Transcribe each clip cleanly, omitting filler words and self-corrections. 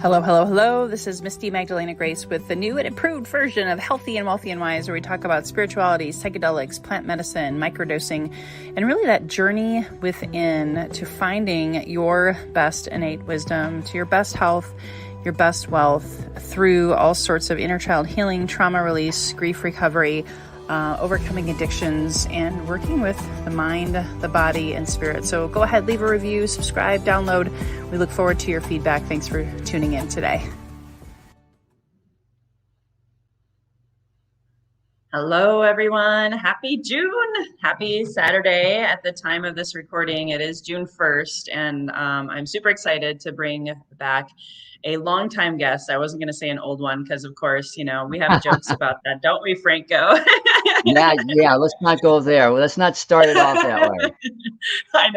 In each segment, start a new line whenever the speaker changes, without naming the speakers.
Hello, hello, hello. This is Misty Magdalena Grace with the new and improved version of Healthy and Wealthy and Wise, where we talk about spirituality, psychedelics, plant medicine, microdosing, and really that journey within to finding your best innate wisdom, to your best health, your best wealth through all sorts of inner child healing, trauma release, grief recovery, overcoming addictions, and working with the mind, the body, and spirit. So go ahead, leave a review, subscribe, download. We look forward to your feedback. Thanks for tuning in today. Hello, everyone. Happy June. Happy Saturday. At the time of this recording, it is June 1st, and I'm super excited to bring back a longtime guest. I wasn't going to say an old one because, of course, you know, we have jokes about that, don't we, Franco?
Yeah. Let's not go there. Let's not start it off that way.
I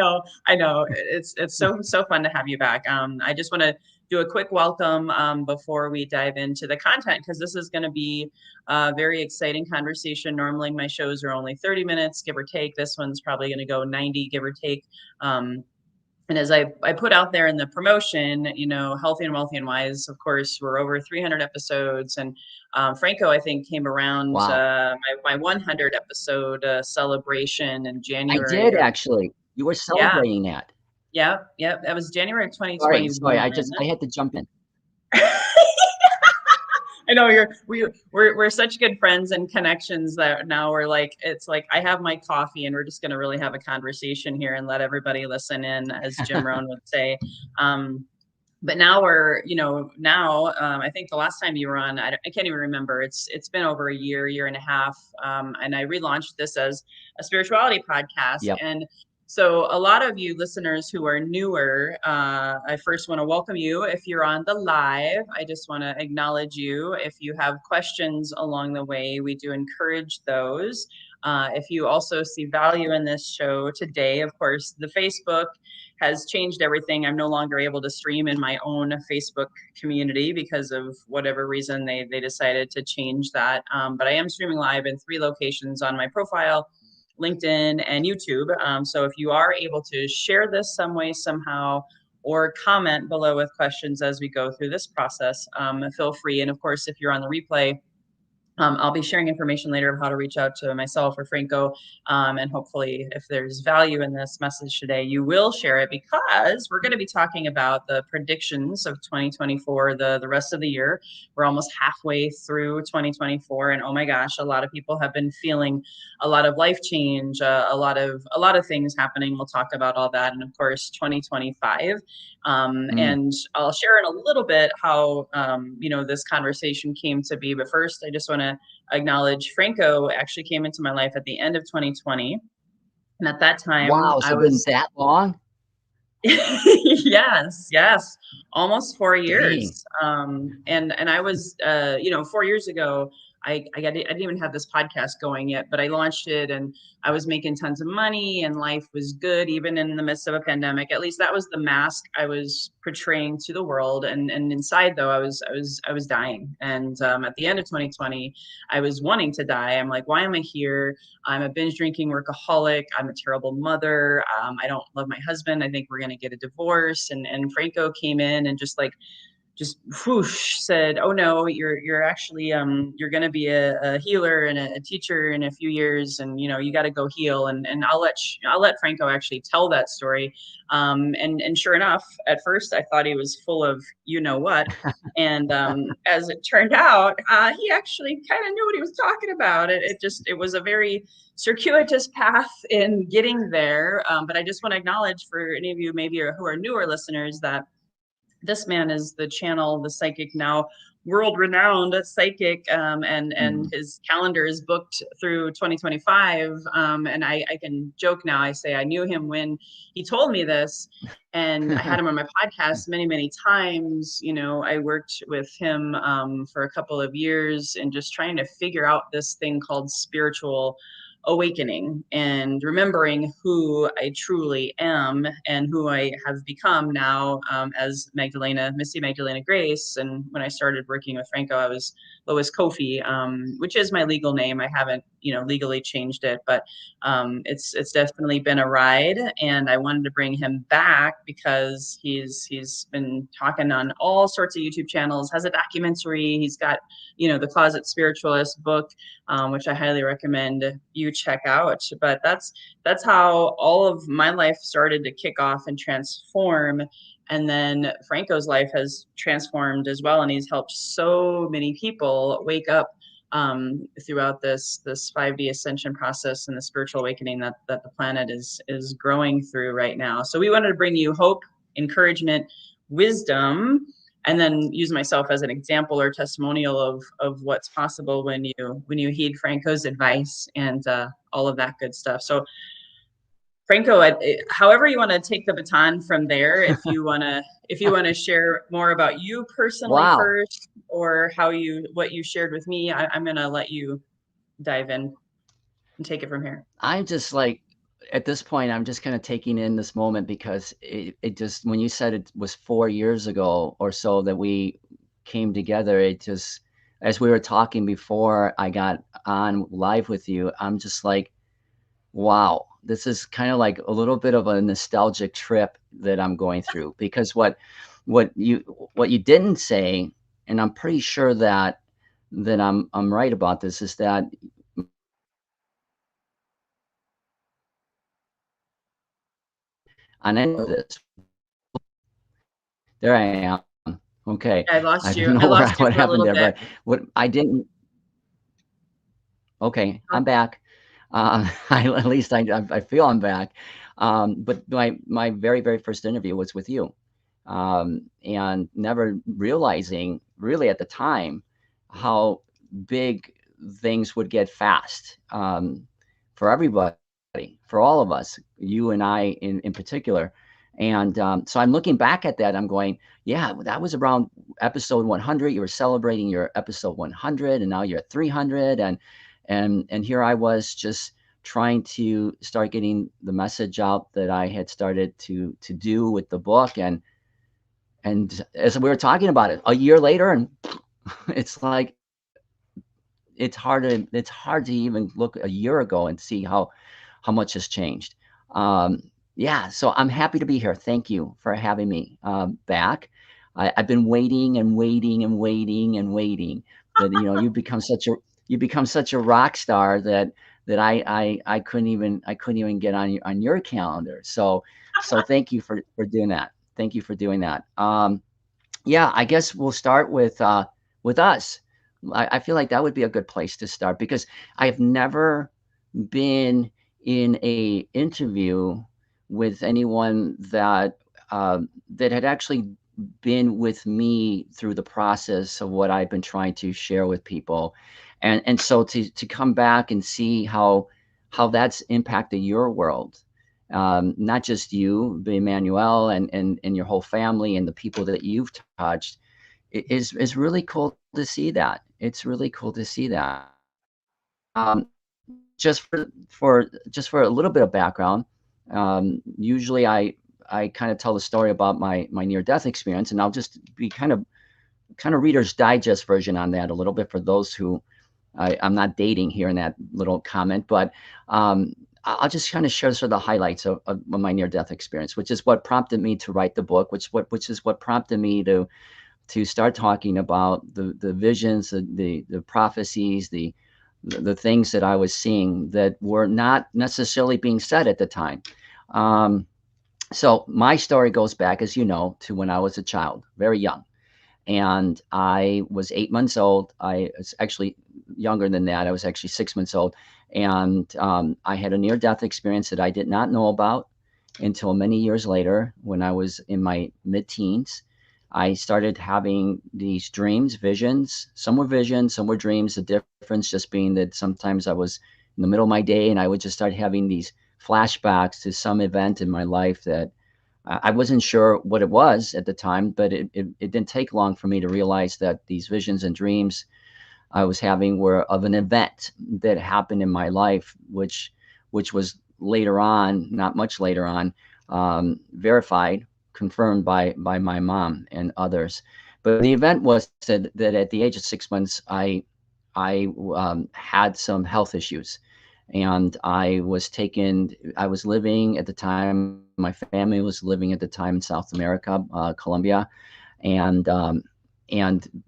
know. It's so fun to have you back. I just want to do a quick welcome before we dive into the content, because this is going to be a very exciting conversation. Normally, my shows are only 30 minutes, give or take. This one's probably going to go 90, give or take. And as I put out there in the promotion, you know, Healthy and Wealthy and Wise, of course, we're over 300 episodes. And Franco, I think, came around my 100 episode celebration in January.
I did, actually. You were celebrating that.
Yeah. That was January of 2021.
Sorry, I had to jump in.
I know we're such good friends and connections that now we're like, it's like I have my coffee and we're just going to really have a conversation here and let everybody listen in, as Jim Rohn would say. But now we're, you know, I think the last time you were on, I can't even remember. It's been over a year and a half. And I relaunched this as a spirituality podcast.
Yep.
And so a lot of you listeners who are newer, I first want to welcome you. If you're on the live, I just want to acknowledge you. If you have questions along the way, we do encourage those. If you also see value in this show today, of course, the Facebook has changed everything. I'm no longer able to stream in my own Facebook community because of whatever reason they decided to change that. But I am streaming live in 3 locations on my profile: LinkedIn and YouTube. So if you are able to share this some way, somehow, or comment below with questions as we go through this process, feel free. And of course, if you're on the replay, I'll be sharing information later of how to reach out to myself or Franco. And hopefully, if there's value in this message today, you will share it, because we're going to be talking about the predictions of 2024, the rest of the year. We're almost halfway through 2024. And oh my gosh, a lot of people have been feeling a lot of life change, a lot of things happening. We'll talk about all that. And of course, 2025. And I'll share in a little bit how, you know, this conversation came to be. But first, I just want to acknowledge Franco actually came into my life at the end of 2020. And at that time,
wow, so it was that long?
Yes. Almost 4 years. And I was, you know, 4 years ago, I didn't even have this podcast going yet, but I launched it and I was making tons of money and life was good, even in the midst of a pandemic. At least that was the mask I was portraying to the world. And inside, though, I was dying. And at the end of 2020, I was wanting to die. I'm like, why am I here? I'm a binge drinking workaholic. I'm a terrible mother. I don't love my husband. I think we're going to get a divorce. And Franco came in and just whoosh, said, oh no, you're actually you're going to be a healer and a teacher in a few years, and you know, you got to go heal. And I'll let Franco actually tell that story. And sure enough, at first I thought he was full of you know what, and as it turned out, he actually kind of knew what he was talking about. It was a very circuitous path in getting there. But I just want to acknowledge, for any of you maybe who are newer listeners, that this man is the channel, the psychic, now world-renowned psychic, and his calendar is booked through 2025. And I can joke now. I say I knew him when he told me this, and I had him on my podcast many times. You know, I worked with him for a couple of years and just trying to figure out this thing called spiritual awakening and remembering who I truly am and who I have become now, as Misty Magdalena Grace. And when I started working with Franco, I was Lois Kofi, which is my legal name. I haven't, legally changed it. But it's definitely been a ride, and I wanted to bring him back because he's been talking on all sorts of YouTube channels, has a documentary, he's got the Closet Spiritualist book, which I highly recommend you check out. But that's how all of my life started to kick off and transform. And then Franco's life has transformed as well, and he's helped so many people wake up throughout this 5D ascension process and the spiritual awakening that the planet is growing through right now. So we wanted to bring you hope, encouragement, wisdom, and then use myself as an example or testimonial of what's possible when you heed Franco's advice and all of that good stuff. So Franco, however you want to take the baton from there, if you want to share more about you personally first, or what you shared with me, I'm going to let you dive in and take it from here.
I'm just like, at this point, I'm just kind of taking in this moment, because it just, when you said it was 4 years ago or so that we came together, it just, as we were talking before I got on live with you, I'm just like, wow, this is kind of like a little bit of a nostalgic trip that I'm going through, because what you didn't say, and I'm pretty sure that I'm right about this, is that on any of this, there I am. Okay,
I lost
I
you.
don't know what
For a
happened
little
there,
bit.
but what I didn't. Okay, I'm back. At least I feel I'm back. But my very, very first interview was with you, and never realizing really at the time how big things would get fast, for everybody, for all of us, you and I in particular. And so I'm looking back at that. I'm going, yeah, that was around episode 100. You were celebrating your episode 100, and now you're at 300, and here I was, just trying to start getting the message out that I had started to do with the book. And as we were talking about it, a year later, and it's like, it's hard to even look a year ago and see how much has changed. Yeah, so I'm happy to be here. Thank you for having me back. I've been waiting and waiting and waiting and waiting. But you become such a rock star that I couldn't even get on your calendar. So thank you for doing that. Thank you for doing that. Yeah, I guess we'll start with us. I feel like that would be a good place to start, because I've never been in a interview with anyone that had actually been with me through the process of what I've been trying to share with people. And so to come back and see how that's impacted your world, not just you, but Emmanuel and your whole family and the people that you've touched, is really cool to see that. It's really cool to see that. Just for a little bit of background, usually I kind of tell the story about my near-death experience, and I'll just be kind of Reader's Digest version on that a little bit for those who I'm not dating here in that little comment, but I'll just kind of share sort of the highlights of my near-death experience, which is what prompted me to write the book, which is what prompted me to start talking about the visions, the prophecies, the things that I was seeing that were not necessarily being said at the time. So my story goes back, as you know, to when I was a child, very young. And I was 8 months old. I was actually younger than that. I was actually 6 months old. And I had a near-death experience that I did not know about until many years later, when I was in my mid-teens. I started having these dreams, visions. Some were visions, some were dreams. The difference just being that sometimes I was in the middle of my day and I would just start having these flashbacks to some event in my life that I wasn't sure what it was at the time, but it didn't take long for me to realize that these visions and dreams I was having were of an event that happened in my life, which was later on, not much later on, verified, confirmed by my mom and others. But the event was that at the age of 6 months, I had some health issues. And I was living at the time, my family was living at the time in South America, Colombia, and and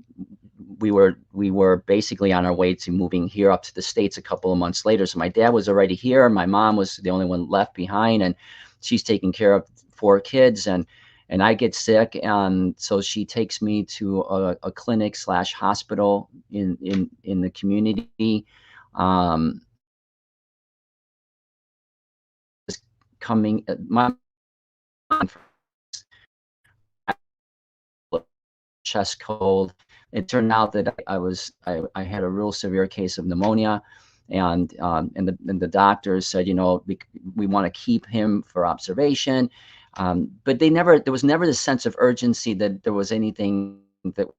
we were basically on our way to moving here up to the States a couple of months later. So my dad was already here. My mom was the only one left behind, and she's taking care of 4 kids, and I get sick, and so she takes me to a clinic slash hospital in the community. Coming, my chest cold. It turned out that I had a real severe case of pneumonia, and the doctors said, we want to keep him for observation, but there was never the sense of urgency that there was anything that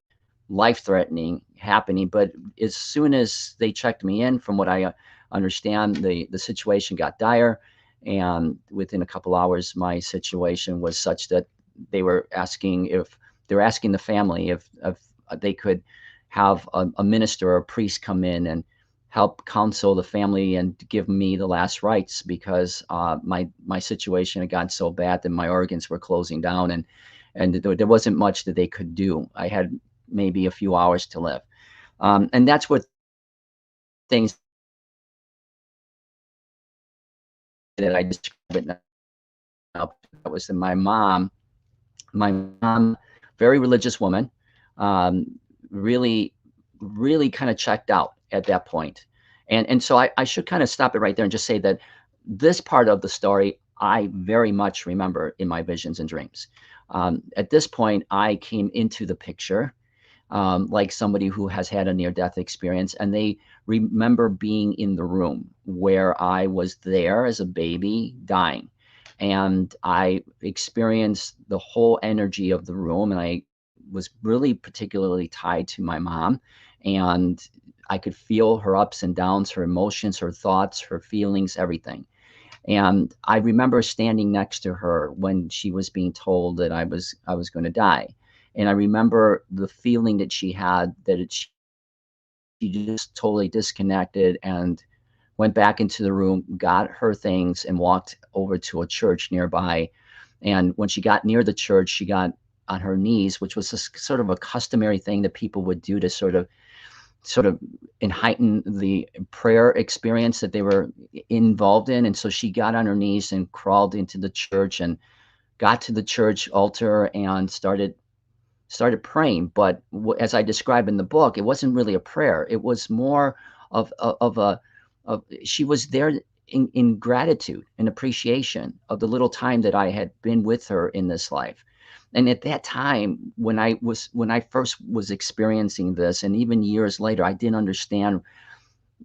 life threatening happening. But as soon as they checked me in, from what I understand, the situation got dire, and within a couple hours, my situation was such that they were asking the family if they could have a minister or a priest come in and help counsel the family and give me the last rites, because my situation had gotten so bad that my organs were closing down, and there wasn't much that they could do. I had maybe a few hours to live, and that's what things that I describe it now. That was my mom, very religious woman, um, really, really kind of checked out at that point. And so I should kind of stop it right there and just say that this part of the story I very much remember in my visions and dreams. At this point, I came into the picture, like somebody who has had a near-death experience, and they remember being in the room where I was there as a baby dying. And I experienced the whole energy of the room, and I was really particularly tied to my mom. And I could feel her ups and downs, her emotions, her thoughts, her feelings, everything. And I remember standing next to her when she was being told that I was going to die. And I remember the feeling that she had, she just totally disconnected and went back into the room, got her things, and walked over to a church nearby. And when she got near the church, she got on her knees, which was a sort of a customary thing that people would do to sort of and heighten the prayer experience that they were involved in. And so she got on her knees and crawled into the church and got to the church altar and started praying. But as I describe in the book, it wasn't really a prayer. It was more of a of she was there in gratitude and appreciation of the little time that I had been with her in this life. And at that time, when I first was experiencing this, and even years later, I didn't understand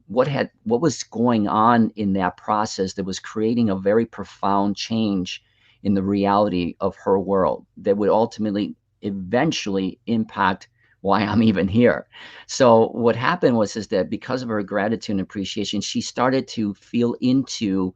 what was going on in that process that was creating a very profound change in the reality of her world that would ultimately eventually impact why I'm even here. So what happened was is that because of her gratitude and appreciation, she started to feel into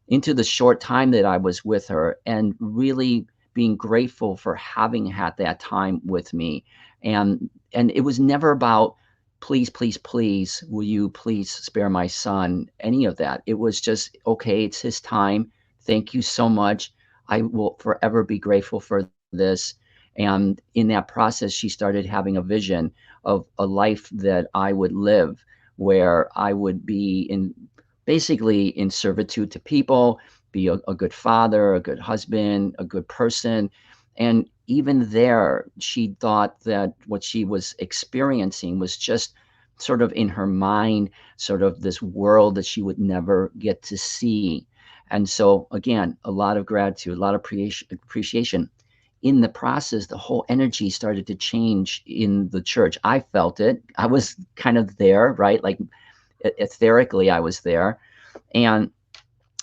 the short time that I was with her, and really being grateful for having had that time with me. And it was never about, please, please, please, will you please spare my son, any of that. It was just, okay, it's his time. Thank you so much. I will forever be grateful for this. And in that process, she started having a vision of a life that I would live, where I would be basically in servitude to people, be a good father, a good husband, a good person. And even there, she thought that what she was experiencing was just sort of in her mind, sort of this world that she would never get to see. And so, again, a lot of gratitude, a lot of appreciation. In the process, the whole energy started to change in the church. I felt it. I was kind of there, right? Like etherically, I was there. And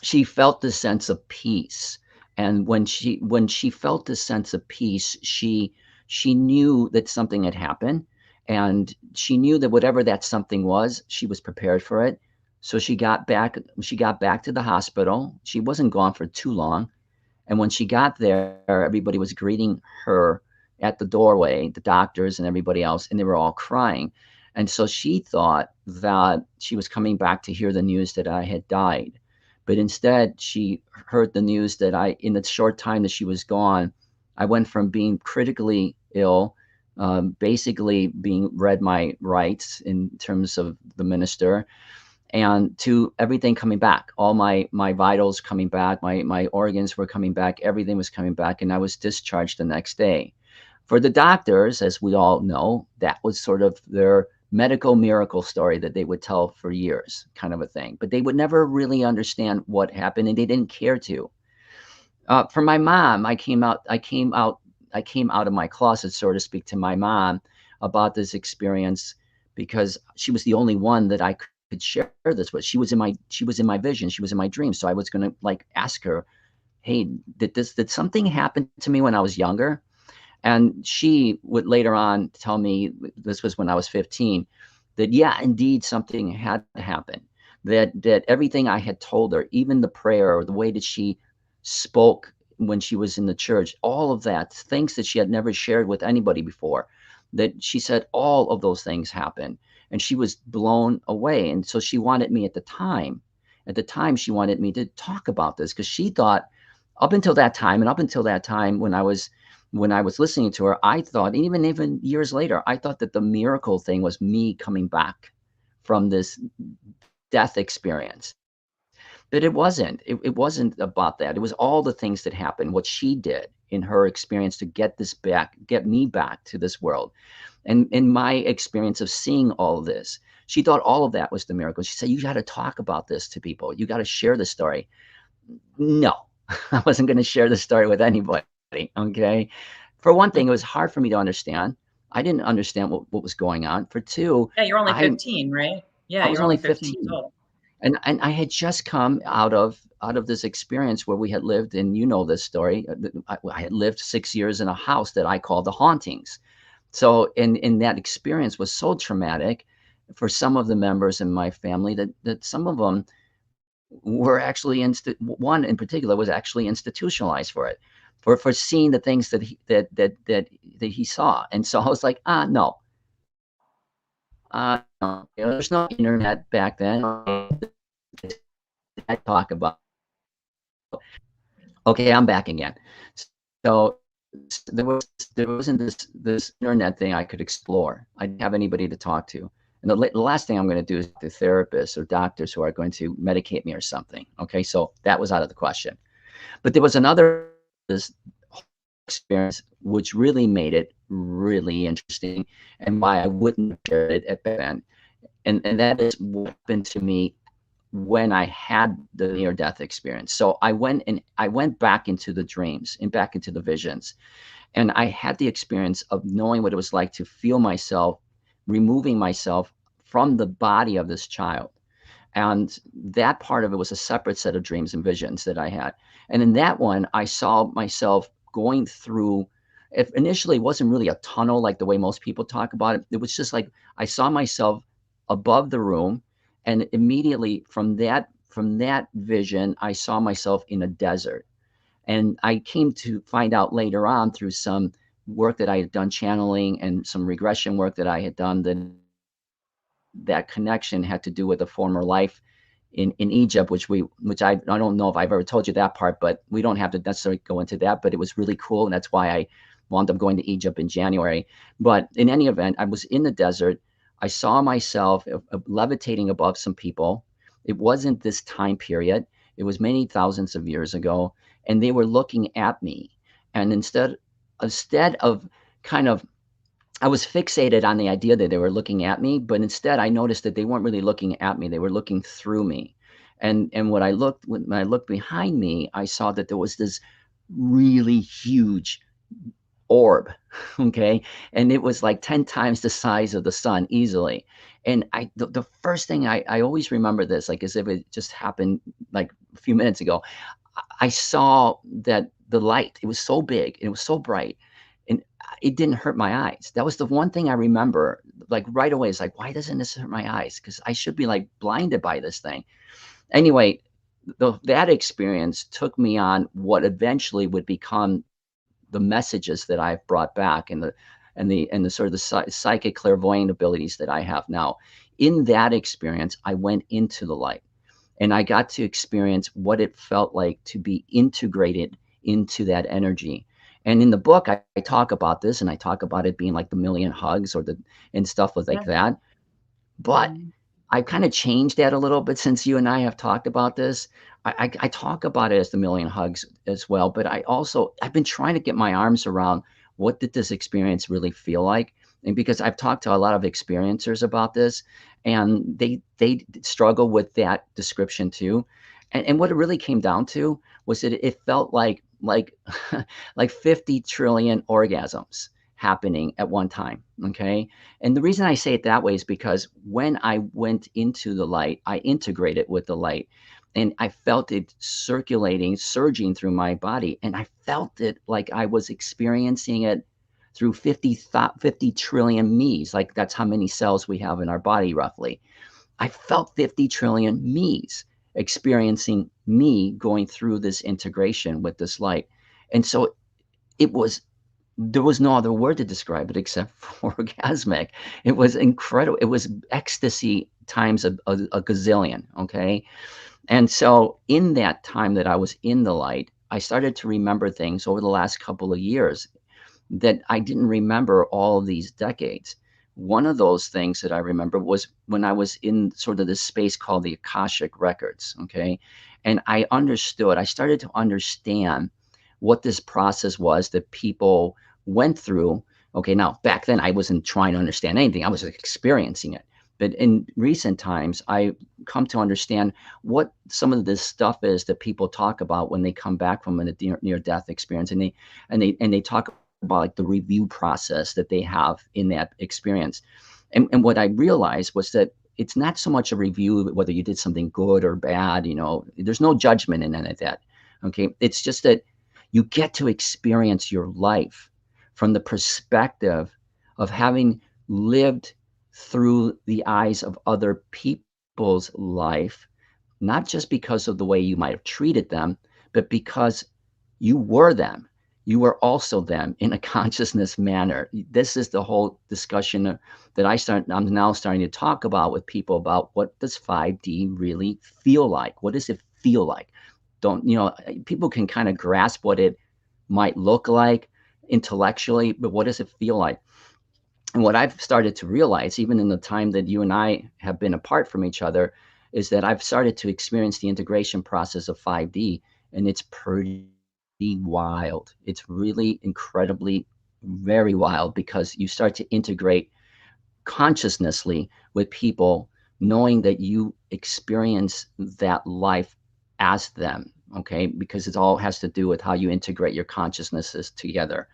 she felt this sense of peace. And when she felt this sense of peace, she knew that something had happened, and she knew that whatever that something was, she was prepared for it. So she got back to the hospital. She wasn't gone for too long. And when she got there, everybody was greeting her at the doorway, the doctors and everybody else, and they were all crying. And so she thought that she was coming back to hear the news that I had died. But instead, she heard the news that in the short time that she was gone, I went from being critically ill, basically being read my rights in terms of the minister, and to everything coming back, all my vitals coming back, my organs were coming back, everything was coming back, and I was discharged the next day. For the doctors, as we all know, that was sort of their medical miracle story that they would tell for years, kind of a thing. But they would never really understand what happened, and they didn't care to. For my mom, I came out of my closet, so to speak, to my mom about this experience because she was the only one that I could share this with. She was in my vision, she was in my dream. So I was going to like ask her, "Hey, did something happen to me when I was younger?" And she would later on tell me, this was when I was 15, that yeah, indeed something had happened. That everything I had told her, even the prayer or the way that she spoke when she was in the church, all of that, things that she had never shared with anybody before, that she said all of those things happened. And she was blown away. And so she wanted me at the time, she wanted me to talk about this because she thought up until that time, and up until that time when I was listening to her, I thought, even years later, I thought that the miracle thing was me coming back from this death experience. But it wasn't. It wasn't about that. It was all the things that happened, what she did in her experience to get me back to this world. And in my experience of seeing all of this, she thought all of that was the miracle. She said, "You got to talk about this to people. You got to share the story." No, I wasn't going to share the story with anybody. Okay. For one thing, it was hard for me to understand. I didn't understand what was going on. For two,
Yeah, you're only
I
15, right? Yeah,
I was
you're
only
only 15 years
15.
old.
And I had just come out of this experience where we had lived, and you know this story. I had lived 6 years in a house that I call the hauntings. So in that experience was so traumatic for some of the members in my family that some of them were actually one in particular was actually institutionalized for it, for seeing the things that he saw. And so I was like, no, no. There's no internet back then. I talk about. Okay, I'm back again. So there wasn't this internet thing I could explore. I didn't have anybody to talk to. And the last thing I'm going to do is the therapists or doctors who are going to medicate me or something. Okay, so that was out of the question. But there was another this experience which really made it really interesting, and why I wouldn't have shared it at then. And that is what happened to me when I had the near death experience. So I went back into the dreams and back into the visions. And I had the experience of knowing what it was like to feel myself removing myself from the body of this child. And that part of it was a separate set of dreams and visions that I had. And in that one, I saw myself going through, it initially wasn't really a tunnel like the way most people talk about it. It was just like I saw myself above the room, and immediately from that vision, I saw myself in a desert. And I came to find out later on through some work that I had done, channeling, and some regression work that I had done, that connection had to do with a former life in Egypt, which I don't know if I've ever told you that part, but we don't have to necessarily go into that. But it was really cool, and that's why I wound up going to Egypt in January. But in any event, I was in the desert. I saw myself levitating above some people. It wasn't this time period. It was many thousands of years ago, and they were looking at me. And instead of kind of, I was fixated on the idea that they were looking at me, but instead I noticed that they weren't really looking at me. They were looking through me. And when I looked behind me, I saw that there was this really huge orb. Okay. And it was like 10 times the size of the sun easily. And the first thing I always remember this, like as if it just happened like a few minutes ago. I saw that the light, it was so big, and it was so bright, and it didn't hurt my eyes. That was the one thing I remember, like right away. It's like, why doesn't this hurt my eyes? Because I should be like blinded by this thing. Anyway, that experience took me on what eventually would become the messages that I've brought back, and the sort of the psychic clairvoyant abilities that I have now. In that experience, I went into the light, and I got to experience what it felt like to be integrated into that energy. And in the book, I talk about this, and I talk about it being like the million hugs and stuff like
Yeah.
that. But
Mhm.
I've kind of changed that a little bit since you and I have talked about this. I talk about it as the million hugs as well, but I've been trying to get my arms around what did this experience really feel like, and because I've talked to a lot of experiencers about this, and they struggle with that description too, and what it really came down to was that it felt like like 50 trillion orgasms happening at one time. Okay, and the reason I say it that way is because when I went into the light, I integrated with the light, and I felt it circulating, surging through my body. And I felt it like I was experiencing it through 50 trillion me's. Like that's how many cells we have in our body, roughly. I felt 50 trillion me's experiencing me going through this integration with this light. And so it was there was no other word to describe it except for orgasmic. It was incredible. It was ecstasy times a gazillion. Okay. And so in that time that I was in the light, I started to remember things over the last couple of years that I didn't remember all of these decades. One of those things that I remember was when I was in sort of this space called the Akashic records. Okay. And I started to understand what this process was that people went through. Okay. Now, back then, I wasn't trying to understand anything, I was experiencing it. But in recent times, I come to understand what some of this stuff is that people talk about when they come back from a near death experience, and they talk about like the review process that they have in that experience. And what I realized was that it's not so much a review whether you did something good or bad. There's no judgment in any of that. Okay, it's just that you get to experience your life from the perspective of having lived through the eyes of other people's life, not just because of the way you might have treated them, but because you were them. You were also them in a consciousness manner. This is the whole discussion that I'm now starting to talk about with people about what does 5D really feel like? What does it feel like? People can kind of grasp what it might look like intellectually, but what does it feel like? And what I've started to realize, even in the time that you and I have been apart from each other, is that I've started to experience the integration process of 5D, and it's pretty wild. It's really incredibly, very wild, because you start to integrate consciousnessly with people, knowing that you experience that life as them. Okay, because it all has to do with how you integrate your consciousnesses together.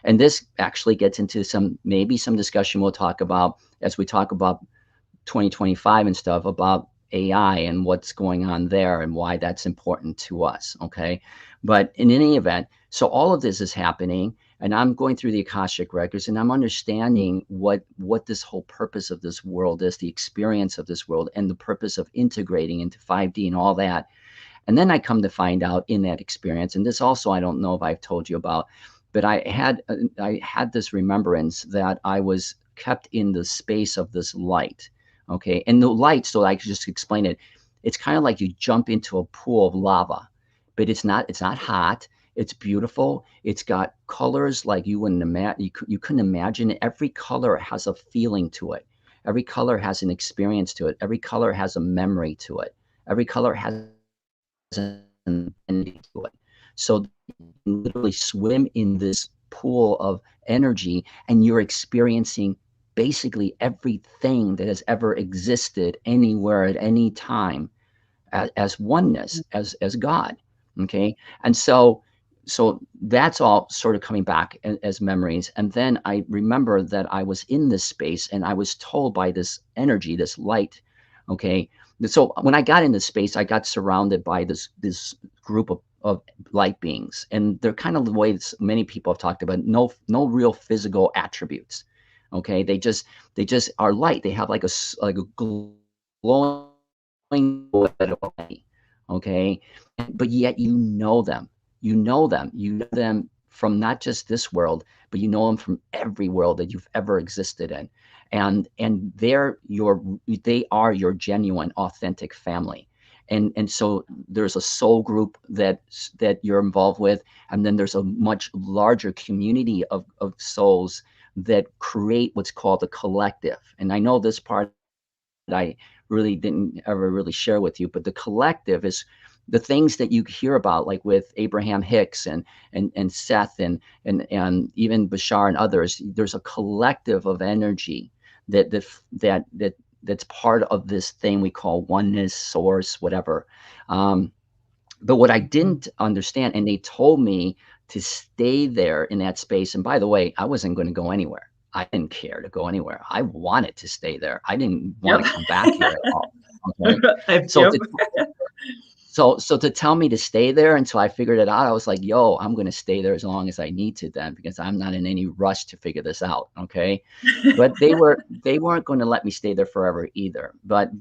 And this actually gets into maybe some discussion we'll talk about as we talk about 2025 and stuff, about AI and what's going on there and why that's important to us. Okay. But in any event, so all of this is happening, and I'm going through the Akashic records, and I'm understanding what this whole purpose of this world is, the experience of this world, and the purpose of integrating into 5D and all that. And then I come to find out in that experience, and this also I don't know if I've told you about, but I had this remembrance that I was kept in the space of this light. Okay, and the light, so I could just explain it. It's kind of like you jump into a pool of lava, but it's not hot. It's beautiful. It's got colors like you wouldn't imagine. You couldn't imagine it. Every color has a feeling to it. Every color has an experience to it. Every color has a memory to it. Every color has an identity to it. So you literally swim in this pool of energy, and you're experiencing basically everything that has ever existed anywhere at any time as oneness, as God. Okay, and so that's all sort of coming back as memories. And then I remember that I was in this space, and I was told by this energy, this light. Okay, so when I got into space, I got surrounded by this group of light beings, and they're kind of the way many people have talked about, no real physical attributes. Okay, they just are light. They have like a glowing, okay, but yet you know them. You know them from not just this world, but you know them from every world that you've ever existed in. And they are your genuine, authentic family. And so there's a soul group that you're involved with, and then there's a much larger community of souls that create what's called a collective. And I know this part I really didn't ever really share with you, but the collective is the things that you hear about, like with Abraham Hicks and Seth and even Bashar and others. There's a collective of energy that's part of this thing we call oneness, source, whatever. But what I didn't understand, and they told me to stay there in that space. And by the way, I wasn't going to go anywhere. I didn't care to go anywhere. I wanted to stay there. I didn't want to come back here at all. Okay. So to tell me to stay there until I figured it out, I was like, yo, I'm going to stay there as long as I need to then, because I'm not in any rush to figure this out. Okay. But they weren't going to let me stay there forever either. But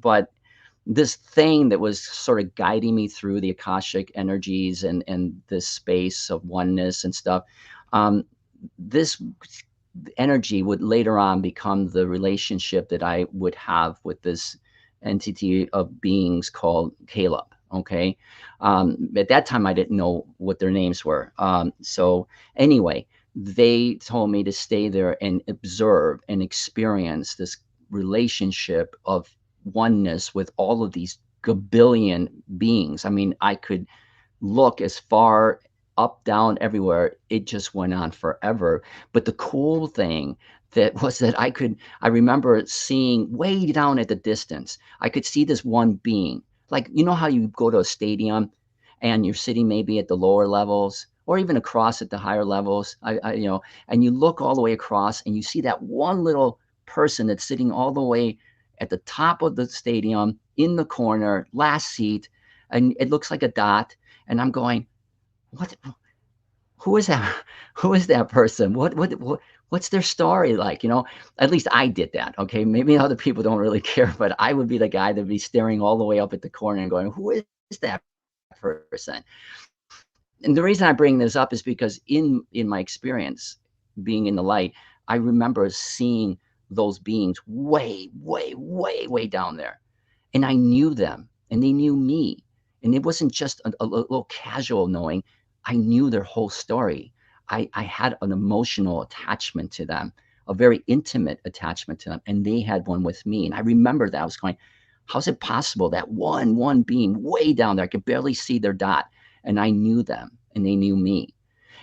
this thing that was sort of guiding me through the Akashic energies and this space of oneness and stuff, this energy would later on become the relationship that I would have with this entity of beings called Caleb. Okay. At that time, I didn't know what their names were. So anyway, they told me to stay there and observe and experience this relationship of oneness with all of these gabillion beings. I mean, I could look as far up, down, everywhere. It just went on forever. But the cool thing that was that I remember seeing way down at the distance, I could see this one being. Like, you know how you go to a stadium and you're sitting maybe at the lower levels or even across at the higher levels, and you look all the way across and you see that one little person that's sitting all the way at the top of the stadium in the corner, last seat, and it looks like a dot. And I'm going, what? Who is that? Who is that person? What's their story like? At least I did that. Okay, maybe other people don't really care, but I would be the guy that'd be staring all the way up at the corner and going, who is that person? And the reason I bring this up is because in my experience being in the light, I remember seeing those beings way, way, way, way down there. And I knew them and they knew me. And it wasn't just a little casual knowing. I knew their whole story. I had an emotional attachment to them, a very intimate attachment to them. And they had one with me. And I remember that. I was going, how's it possible that one being way down there, I could barely see their dot, and I knew them and they knew me.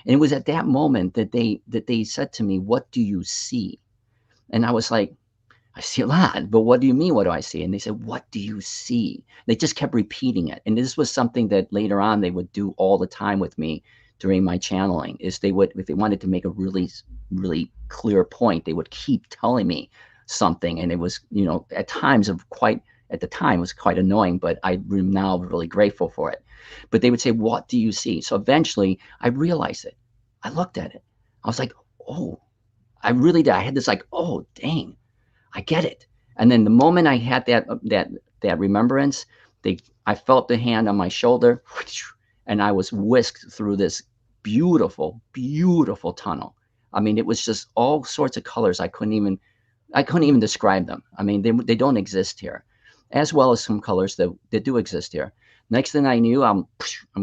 And it was at that moment that they said to me, what do you see? And I was like, I see a lot, but what do you mean? What do I see? And they said, what do you see? They just kept repeating it. And this was something that later on they would do all the time with me during my channeling, is they would, if they wanted to make a really, really clear point, they would keep telling me something. And it was, at times at the time it was quite annoying, but I'm now really grateful for it. But they would say, what do you see? So eventually I realized it. I looked at it. I was like, oh, I really did. I had this like, oh, dang, I get it. And then the moment I had that remembrance, I felt the hand on my shoulder, and I was whisked through this beautiful, beautiful tunnel. I mean, it was just all sorts of colors. I couldn't even describe them. I mean, they don't exist here, as well as some colors that do exist here. Next thing I knew, I'm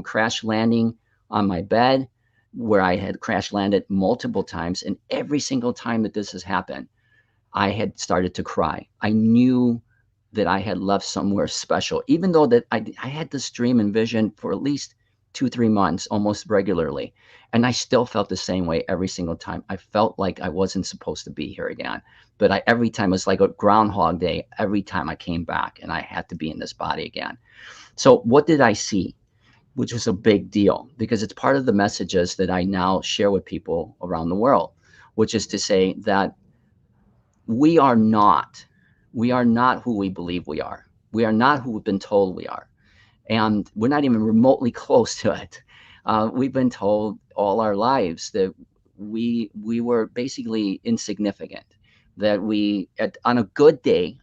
crash landing on my bed, where I had crash landed multiple times. And every single time that this has happened, I had started to cry. I knew that I had left somewhere special, even though that I had this dream and vision for at least 2-3 months, almost regularly. And I still felt the same way every single time. I felt like I wasn't supposed to be here again. But every time it was like a Groundhog Day. Every time I came back and I had to be in this body again. So what did I see? Which was a big deal, because it's part of the messages that I now share with people around the world, which is to say that we are not who we believe we are. We are not who we've been told we are. And we're not even remotely close to it. We've been told all our lives that we were basically insignificant, that on a good day,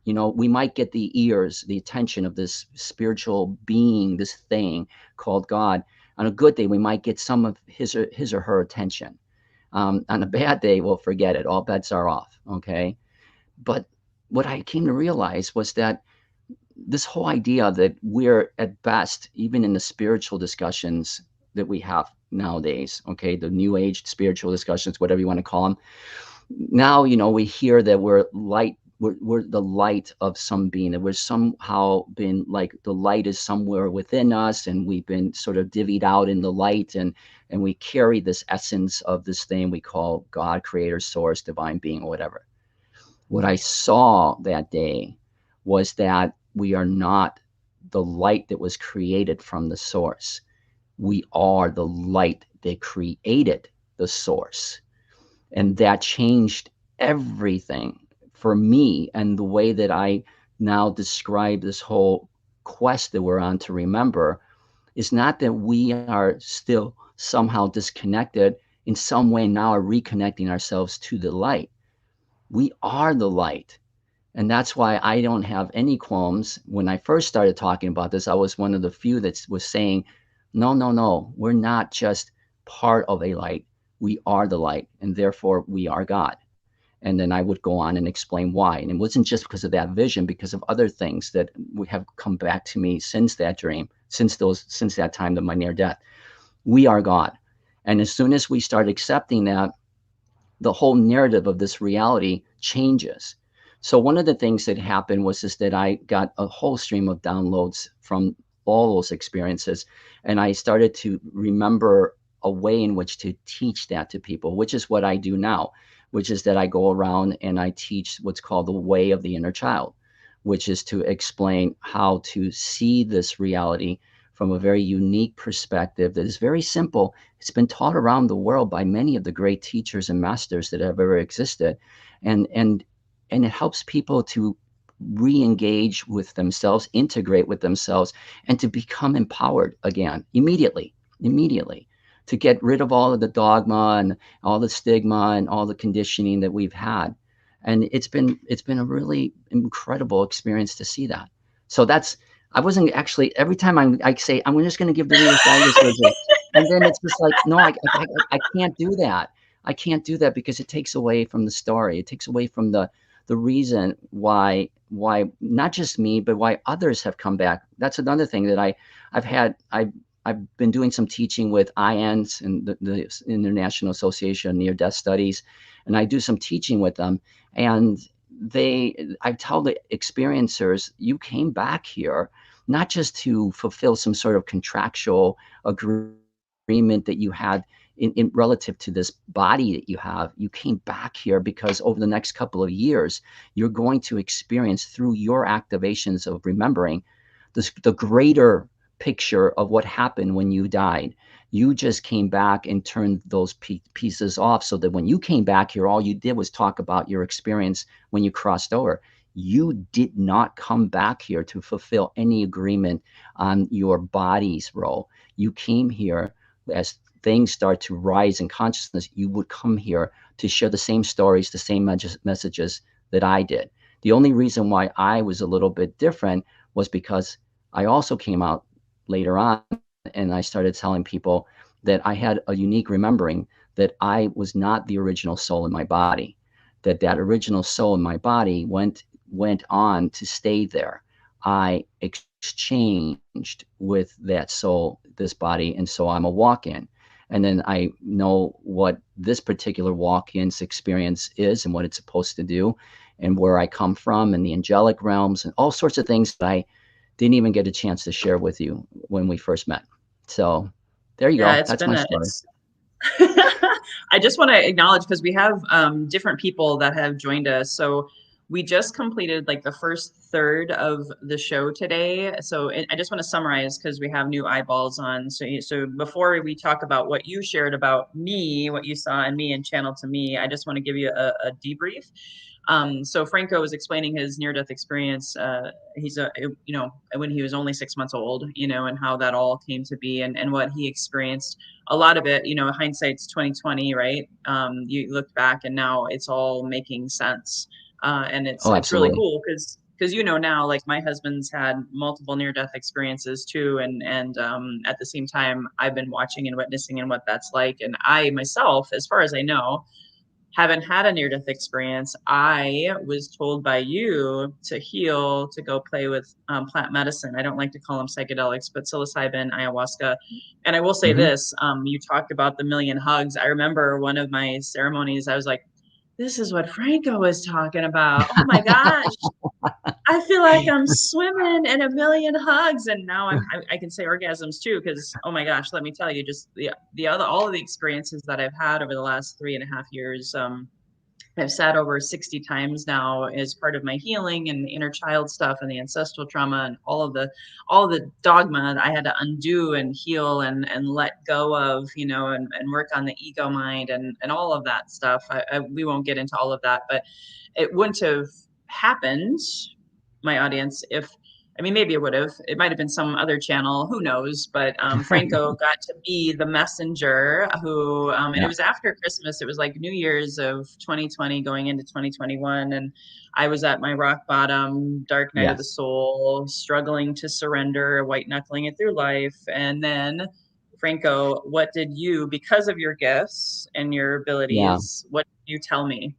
we might get the ears, the attention of this spiritual being, this thing called God. On a good day, we might get some of his or her attention. On a bad day, well, forget it. All bets are off. Okay. But what I came to realize was that this whole idea that we're at best, even in the spiritual discussions that we have nowadays, okay, the new age spiritual discussions, whatever you want to call them. Now, we hear that we're light, we're the light of some being, that we're somehow been like the light is somewhere within us, and we've been sort of divvied out in the light, and we carry this essence of this thing we call God, creator, source, divine being, or whatever. What I saw that day was that we are not the light that was created from the source. We are the light that created the source. And that changed everything for me, and the way that I now describe this whole quest that we're on to remember is not that we are still somehow disconnected, in some way now are reconnecting ourselves to the light. We are the light. And that's why I don't have any qualms. When I first started talking about this, I was one of the few that was saying, no, no, no, we're not just part of a light. We are the light, and therefore we are God. And then I would go on and explain why. And it wasn't just because of that vision, because of other things that we have come back to me since that dream, since that time of my near death. We are God. And as soon as we start accepting that, the whole narrative of this reality changes. So one of the things that happened was that I got a whole stream of downloads from all those experiences, and I started to remember a way in which to teach that to people, which is what I do now, which is that I go around and I teach what's called the way of the inner child, which is to explain how to see this reality from a very unique perspective that is very simple. It's been taught around the world by many of the great teachers and masters that have ever existed. And it helps people to re-engage with themselves, integrate with themselves, and to become empowered again immediately, to get rid of all of the dogma and all the stigma and all the conditioning that we've had. And it's been a really incredible experience to see that. So I wasn't actually, every time I say, I'm just going to give the Reader's Digest version. And then it's just like, no, I can't do that. I can't do that because it takes away from the story. It takes away from the reason why not just me, but why others have come back. That's another thing that I've been doing some teaching with IANS and the International Association of Near-Death Studies. And I do some teaching with them. And I tell the experiencers, you came back here not just to fulfill some sort of contractual agreement that you had in relative to this body that you have. You came back here because over the next couple of years, you're going to experience, through your activations of remembering, the greater picture of what happened when you died. You just came back and turned those pieces off, so that when you came back here, all you did was talk about your experience when you crossed over. You did not come back here to fulfill any agreement on your body's role. You came here as things start to rise in consciousness. You would come here to share the same stories, the same messages that I did. The only reason why I was a little bit different was because I also came out later on, and I started telling people that I had a unique remembering that I was not the original soul in my body, that original soul in my body went on to stay there. I exchanged with that soul, this body, and so I'm a walk-in. And then I know what this particular walk-in's experience is and what it's supposed to do, and where I come from, and the angelic realms, and all sorts of things that I didn't even get a chance to share with you when we first met. So there you go. That's my story.
I just want to acknowledge, because we have different people that have joined us. So we just completed like the first third of the show today. So I just want to summarize, because we have new eyeballs on. So before we talk about what you shared about me, what you saw in me and channeled to me, I just want to give you a debrief. So Franco was explaining his near-death experience. He's when he was only 6 months old, and how that all came to be, and what he experienced. A lot of it, hindsight's 2020, right? You look back and now it's all making sense. And it's really cool, because because now, like my husband's had multiple near-death experiences too, and at the same time, I've been watching and witnessing and what that's like. And I myself, as far as I know, haven't had a near-death experience. I was told by you to heal, to go play with plant medicine. I don't like to call them psychedelics, but psilocybin, ayahuasca. And I will say
Hmm.
this: you talked about the million hugs. I remember one of my ceremonies. I was like, "This is what Franco was talking about. Oh my gosh, I feel like I'm swimming in a million hugs." And now I can say orgasms too, because oh my gosh, let me tell you, just the other all of the experiences that I've had over the last 3.5 years. I've sat over 60 times now as part of my healing and the inner child stuff and the ancestral trauma and all the dogma that I had to undo and heal and let go of, and work on the ego mind and all of that stuff. We won't get into all of that, but it wouldn't have happened, my audience, if I mean, maybe it would have. It might have been some other channel, who knows? But Franco got to be the messenger who, and it
Yeah,
was after Christmas. It was like New Year's of 2020 going into 2021. And I was at my rock bottom, dark night of the
yes,
soul, struggling to surrender, white knuckling it through life. And then, Franco, what did you, because of your gifts and your
yeah.
abilities, what did you tell me?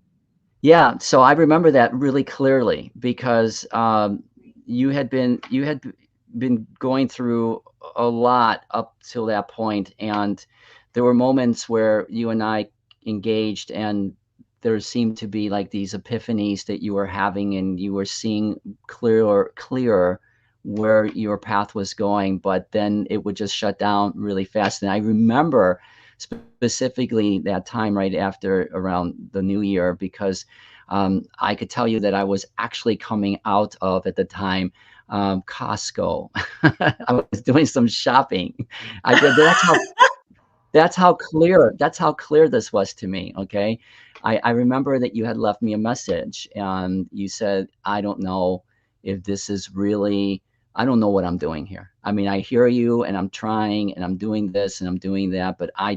Yeah, so I remember that really clearly because you had been going through a lot up till that point, and there were moments where you and I engaged, and there seemed to be like these epiphanies that you were having, and you were seeing clearer where your path was going, but then it would just shut down really fast. And I remember specifically that time right after around the new year because I could tell you that I was actually coming out of at the time Costco. I was doing some shopping. I did. That's how clear this was to me. Okay, I remember that you had left me a message and you said, I don't know if this is really. I don't know what I'm doing here. I mean, I hear you and I'm trying and I'm doing this and I'm doing that, but I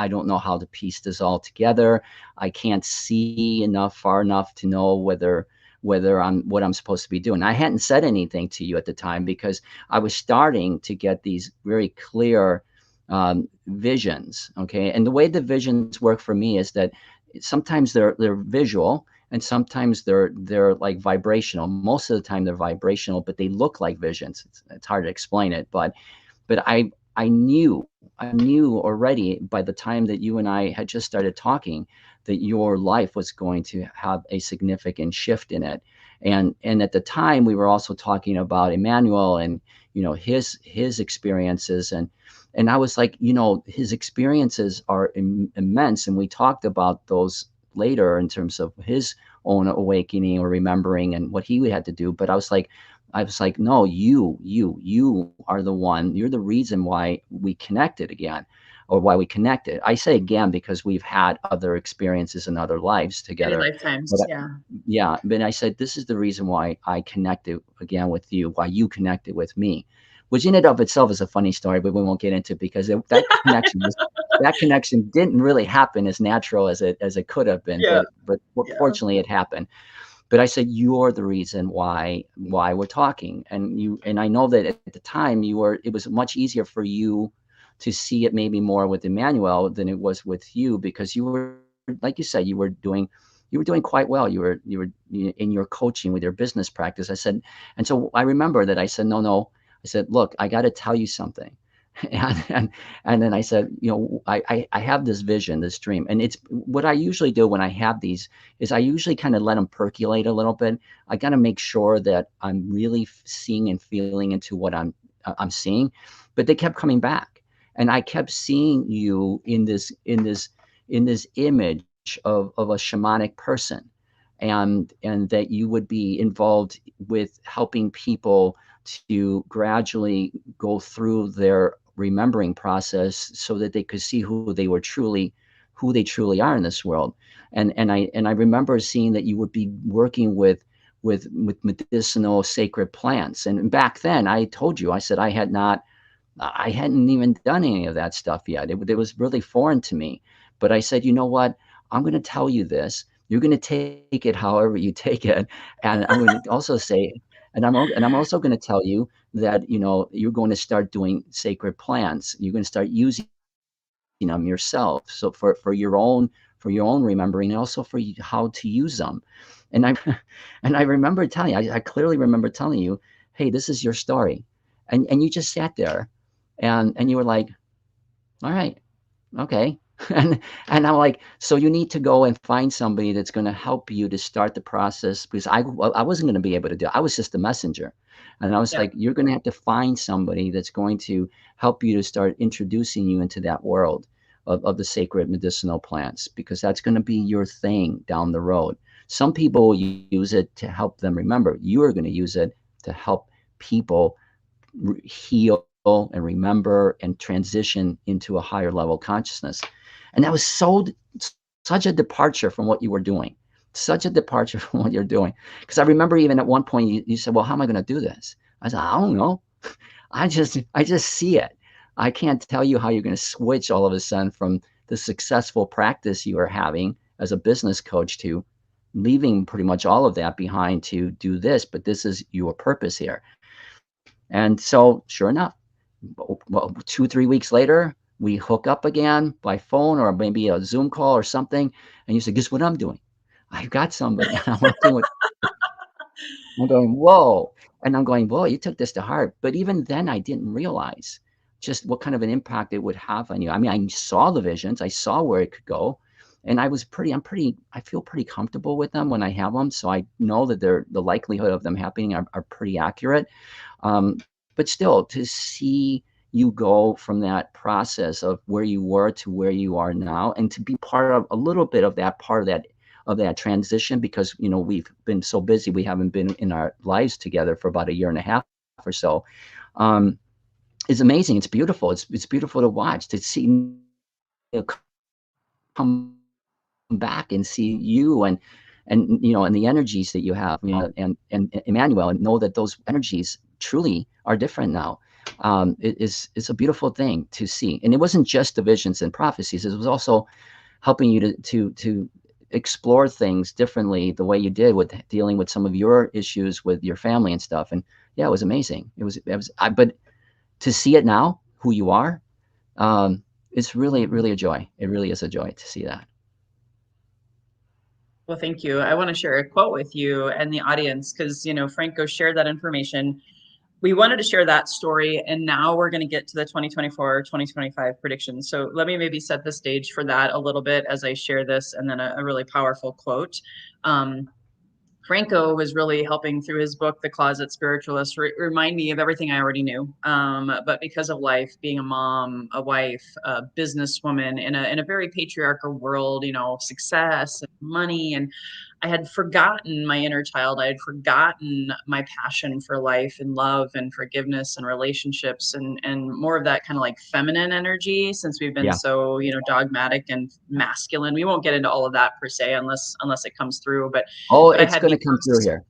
don't know how to piece this all together. I can't see far enough to know whether I'm what I'm supposed to be doing. I hadn't said anything to you at the time because I was starting to get these very clear visions. Okay, and the way the visions work for me is that sometimes they're visual and sometimes they're like vibrational. Most of the time they're vibrational, but they look like visions. It's hard to explain it, but I knew already by the time that you and I had just started talking that your life was going to have a significant shift in it. And at the time we were also talking about Emmanuel and his experiences and I was like, his experiences are immense, and we talked about those later in terms of his own awakening or remembering and what he had to do. But I was like, no, you are the one. You're the reason why we connected again, or why we connected. I say again because we've had other experiences in other lives
Many
together. But
lifetimes, yeah.
yeah, but I said this is the reason why I connected again with you, why you connected with me, which in and of itself is a funny story, but we won't get into because that connection didn't really happen as natural as it could have been,
Yeah,
but
yeah.
fortunately it happened. But I said, you're the reason why we're talking. And I know that at the time it was much easier for you to see it maybe more with Emmanuel than it was with you because you were, like you said, you were doing quite well. You were in your coaching with your business practice. I said, and so I remember that I said, no. I said, look, I got to tell you something. And then I said, I have this vision, this dream, and it's what I usually do when I have these is I usually kind of let them percolate a little bit. I got to make sure that I'm really seeing and feeling into what I'm seeing, but they kept coming back, and I kept seeing you in this image of a shamanic person, and that you would be involved with helping people to gradually go through their remembering process so that they could see who they truly are in this world. And I remember seeing that you would be working with medicinal sacred plants. And back then I told you, I said I hadn't even done any of that stuff yet. It was really foreign to me. But I said, you know what? I'm going to tell you this. You're going to take it however you take it. And I'm going to also say, and I'm also going to tell you that, you're going to start doing sacred plants. You're going to start using them yourself. So for your own remembering, and also for you, how to use them. And I and I remember telling you, I clearly remember telling you, hey, this is your story. And you just sat there and you were like, all right, okay. And I'm like, so you need to go and find somebody that's going to help you to start the process, because I wasn't going to be able to do it. I was just a messenger. And I was
Yeah.
like, you're going to have to find somebody that's going to help you to start introducing you into that world of the sacred medicinal plants, because that's going to be your thing down the road. Some people use it to help them remember. You are going to use it to help people heal and remember and transition into a higher level consciousness. And that was such a departure from what you were doing. Such a departure from what you're doing. Because I remember even at one point you said, well, how am I going to do this? I said, I don't know. I just see it. I can't tell you how you're going to switch all of a sudden from the successful practice you are having as a business coach to leaving pretty much all of that behind to do this, but this is your purpose here. And so, sure enough, well, 2, 3 weeks later, we hook up again by phone or maybe a Zoom call or something. And you say, guess what I'm doing? I've got somebody. And I'm working with, I'm going, whoa. And I'm going, whoa, you took this to heart. But even then, I didn't realize just what kind of an impact it would have on you. I mean, I saw the visions, I saw where it could go. And I feel pretty comfortable with them when I have them. So I know that the likelihood of them happening are pretty accurate. But still, to see you go from that process of where you were to where you are now, and to be part of a little bit of that transition, because we've been so busy, we haven't been in our lives together for about a year and a half or so, um, is amazing. It's beautiful. It's beautiful to watch, to see come back and see you and the energies that you have, and Emmanuel, and know that those energies truly are different now. It's a beautiful thing to see. And it wasn't just the visions and prophecies. It was also helping you to explore things differently, the way you did with dealing with some of your issues with your family and stuff. And yeah, it was amazing. But to see it now, who you are, it's really a joy. It really is a joy to see that.
Well, thank you. I want to share a quote with you and the audience because, Franco shared that information. We wanted to share that story, and now we're going to get to the 2024 2025 predictions. So let me maybe set the stage for that a little bit as I share this, and then a really powerful quote. Franco was really helping through his book, The Closet Spiritualist, remind me of everything I already knew. But because of life, being a mom, a wife, a businesswoman in a very patriarchal world, success and money, and I had forgotten my inner child. I had forgotten my passion for life and love and forgiveness and relationships and more of that kind of like feminine energy, since we've been
Yeah.
so, dogmatic and masculine. We won't get into all of that per se unless it comes through, but
Oh,
I
it's
had
going to
become
come through here.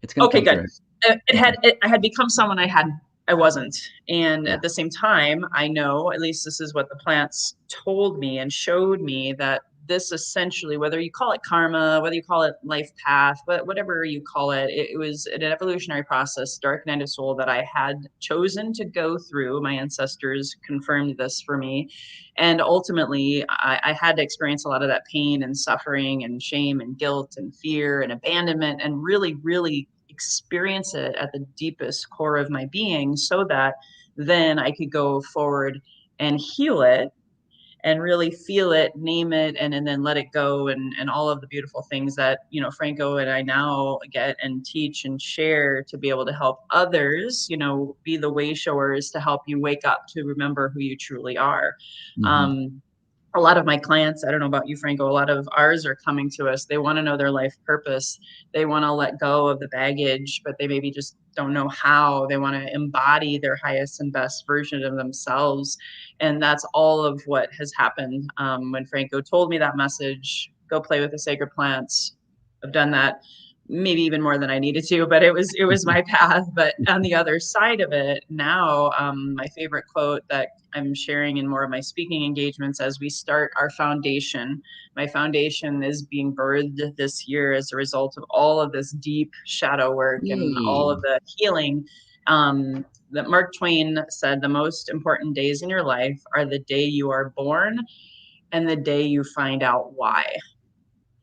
It's going to
okay,
come
good.
through. Okay.
I had become someone I wasn't. And
Yeah.
at the same time, I know, at least this is what the plants told me and showed me, that this essentially, whether you call it karma, whether you call it life path, but whatever you call it, it was an evolutionary process, dark night of soul, that I had chosen to go through. My ancestors confirmed this for me. And ultimately, I had to experience a lot of that pain and suffering and shame and guilt and fear and abandonment, and really, really experience it at the deepest core of my being, so that then I could go forward and heal it and really feel it, name it, and then let it go, and all of the beautiful things that, Franco and I now get and teach and share, to be able to help others, be the way showers to help you wake up to remember who you truly are.
Hmm.
A lot of my clients, I don't know about you, Franco, a lot of ours are coming to us. They want to know their life purpose. They want to let go of the baggage, but they maybe just don't know how. They want to embody their highest and best version of themselves. And that's all of what has happened. When Franco told me that message, go play with the sacred plants, I've done that. maybe even more than I needed to, but it was my path. But on the other side of it now, my favorite quote that I'm sharing in more of my speaking engagements as we start our foundation. My foundation is being birthed this year as a result of all of this deep shadow work and all
Yay.
of the healing. That Mark Twain said, the most important days in your life are the day you are born and the day you find out why.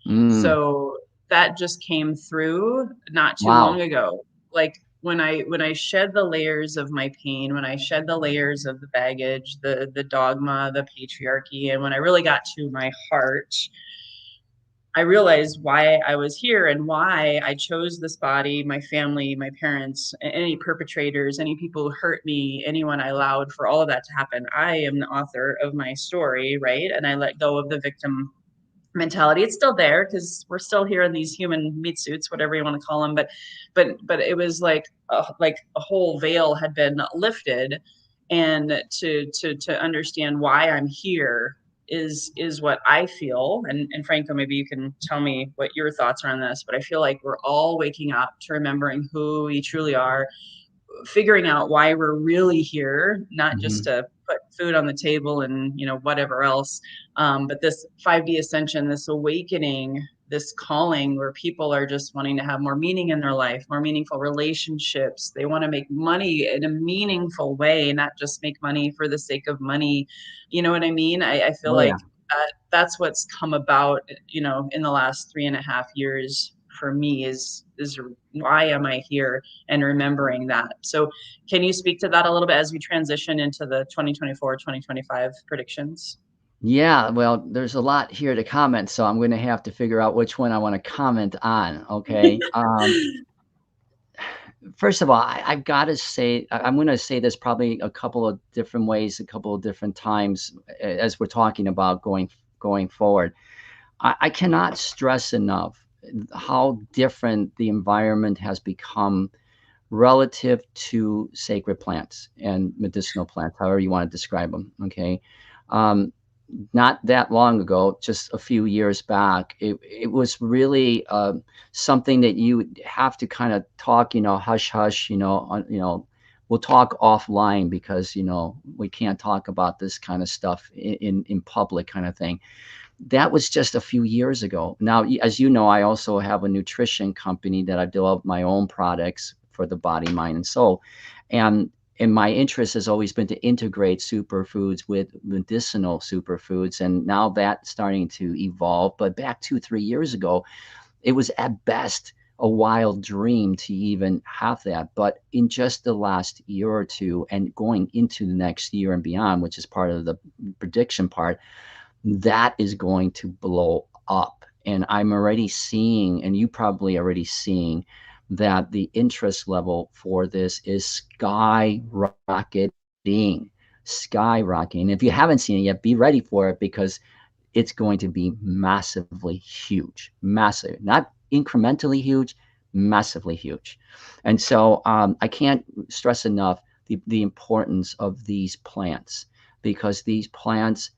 Mm,
So that just came through not too long
wow.
ago. Like when I shed the layers of my pain, when I shed the layers of the baggage, the dogma, the patriarchy, and when I really got to my heart, I realized why I was here and why I chose this body, my family, my parents, any perpetrators, any people who hurt me, anyone I allowed for all of that to happen. I am the author of my story, right? And I let go of the victim mentality. It's still there because we're still here in these human meat suits, whatever you want to call them. But it was like a whole veil had been lifted, and to understand why I'm here is what I feel. And Franco, maybe you can tell me what your thoughts are on this. But I feel like we're all waking up to remembering who we truly are, figuring out why we're really here, not just
Hmm.
to put food on the table and whatever else, but this 5D ascension, this awakening, this calling where people are just wanting to have more meaning in their life, more meaningful relationships. They want to make money in a meaningful way, not just make money for the sake of money. You know what I mean? I feel
Oh, yeah.
like that's what's come about, in the last 3.5 years for me is why am I here, and remembering that. So can you speak to that a little bit as we transition into the 2024-2025 predictions?
Yeah, well, there's a lot here to comment, so I'm going to have to figure out which one I want to comment on. Okay. First of all, I've got to say, I'm going to say this probably a couple of different ways, a couple of different times as we're talking about going forward. I cannot stress enough how different the environment has become relative to sacred plants and medicinal plants, however you want to describe them. Okay. Um, Not that long ago, just a few years back, it was really something that you would have to kind of talk, hush hush, we'll talk offline because we can't talk about this kind of stuff in public, kind of thing. That was just a few years ago. Now, as you know, I also have a nutrition company that I've developed my own products for the body, mind, and soul. And and my interest has always been to integrate superfoods with medicinal superfoods. And now that's starting to evolve. But back 2, 3 years ago, it was at best a wild dream to even have that. But in just the last year or two and going into the next year and beyond, which is part of the prediction part, that is going to blow up. And I'm already seeing, and you probably already seeing, that the interest level for this is skyrocketing, skyrocketing. And if you haven't seen it yet, be ready for it because it's going to be massively huge, massive, not incrementally huge, massively huge. And so I can't stress enough the importance of these plants because these plants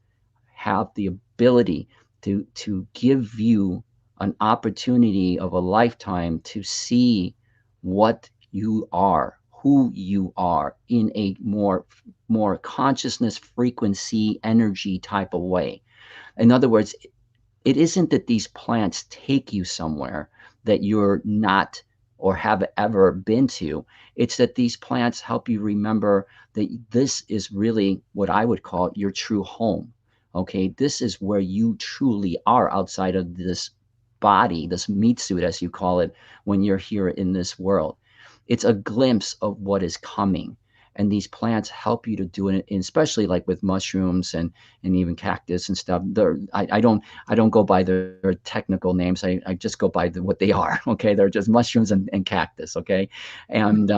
have the ability to give you an opportunity of a lifetime to see what you are, who you are in a more consciousness, frequency, energy type of way. In other words, it isn't that these plants take you somewhere that you're not or have ever been to. It's that these plants help you remember that this is really what I would call your true home. Okay, this is where you truly are outside of this body, this meat suit, as you call it, when you're here in this world. It's a glimpse of what is coming. And these plants help you to do it, especially like with mushrooms and even cactus and stuff. I don't go by their technical names. I just go by what they are. Okay, they're just mushrooms and cactus. Okay, and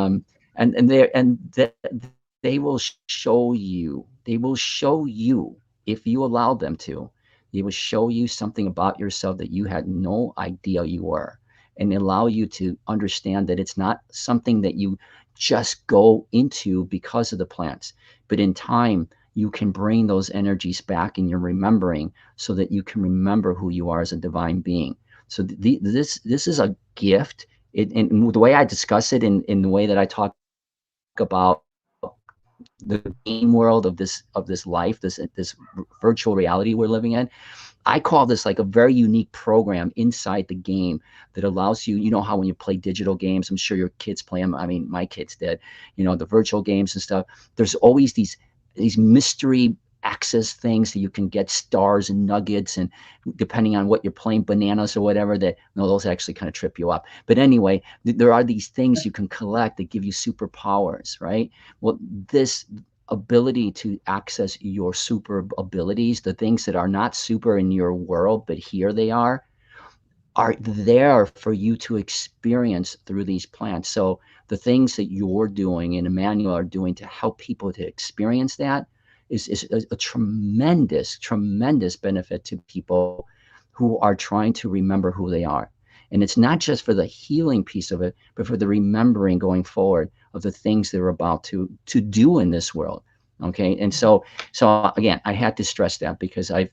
they will show you. They will show you if you allow them to. They will show you something about yourself that you had no idea you were, and allow you to understand that it's not something that you just go into because of the plants, but in time you can bring those energies back in your remembering so that you can remember who you are as a divine being. So this is a gift. And the way I discuss it in the way that I talk about the game world of this life, this virtual reality we're living in, I call this like a very unique program inside the game that allows you, you know how when you play digital games, I'm sure your kids play them. I mean, my kids did, you know, the virtual games and stuff. There's always these mystery access things that you can get stars and nuggets, and depending on what you're playing, bananas or whatever, that, no, those actually kind of trip you up. But anyway, there are these things you can collect that give you superpowers, right? Well, this ability to access your super abilities, the things that are not super in your world, but here they are there for you to experience through these plants. So the things that you're doing and Emmanuel are doing to help people to experience that is a tremendous, tremendous benefit to people who are trying to remember who they are. And it's not just for the healing piece of it, but for the remembering going forward of the things they're about to do in this world. Okay. And so again, I had to stress that because I've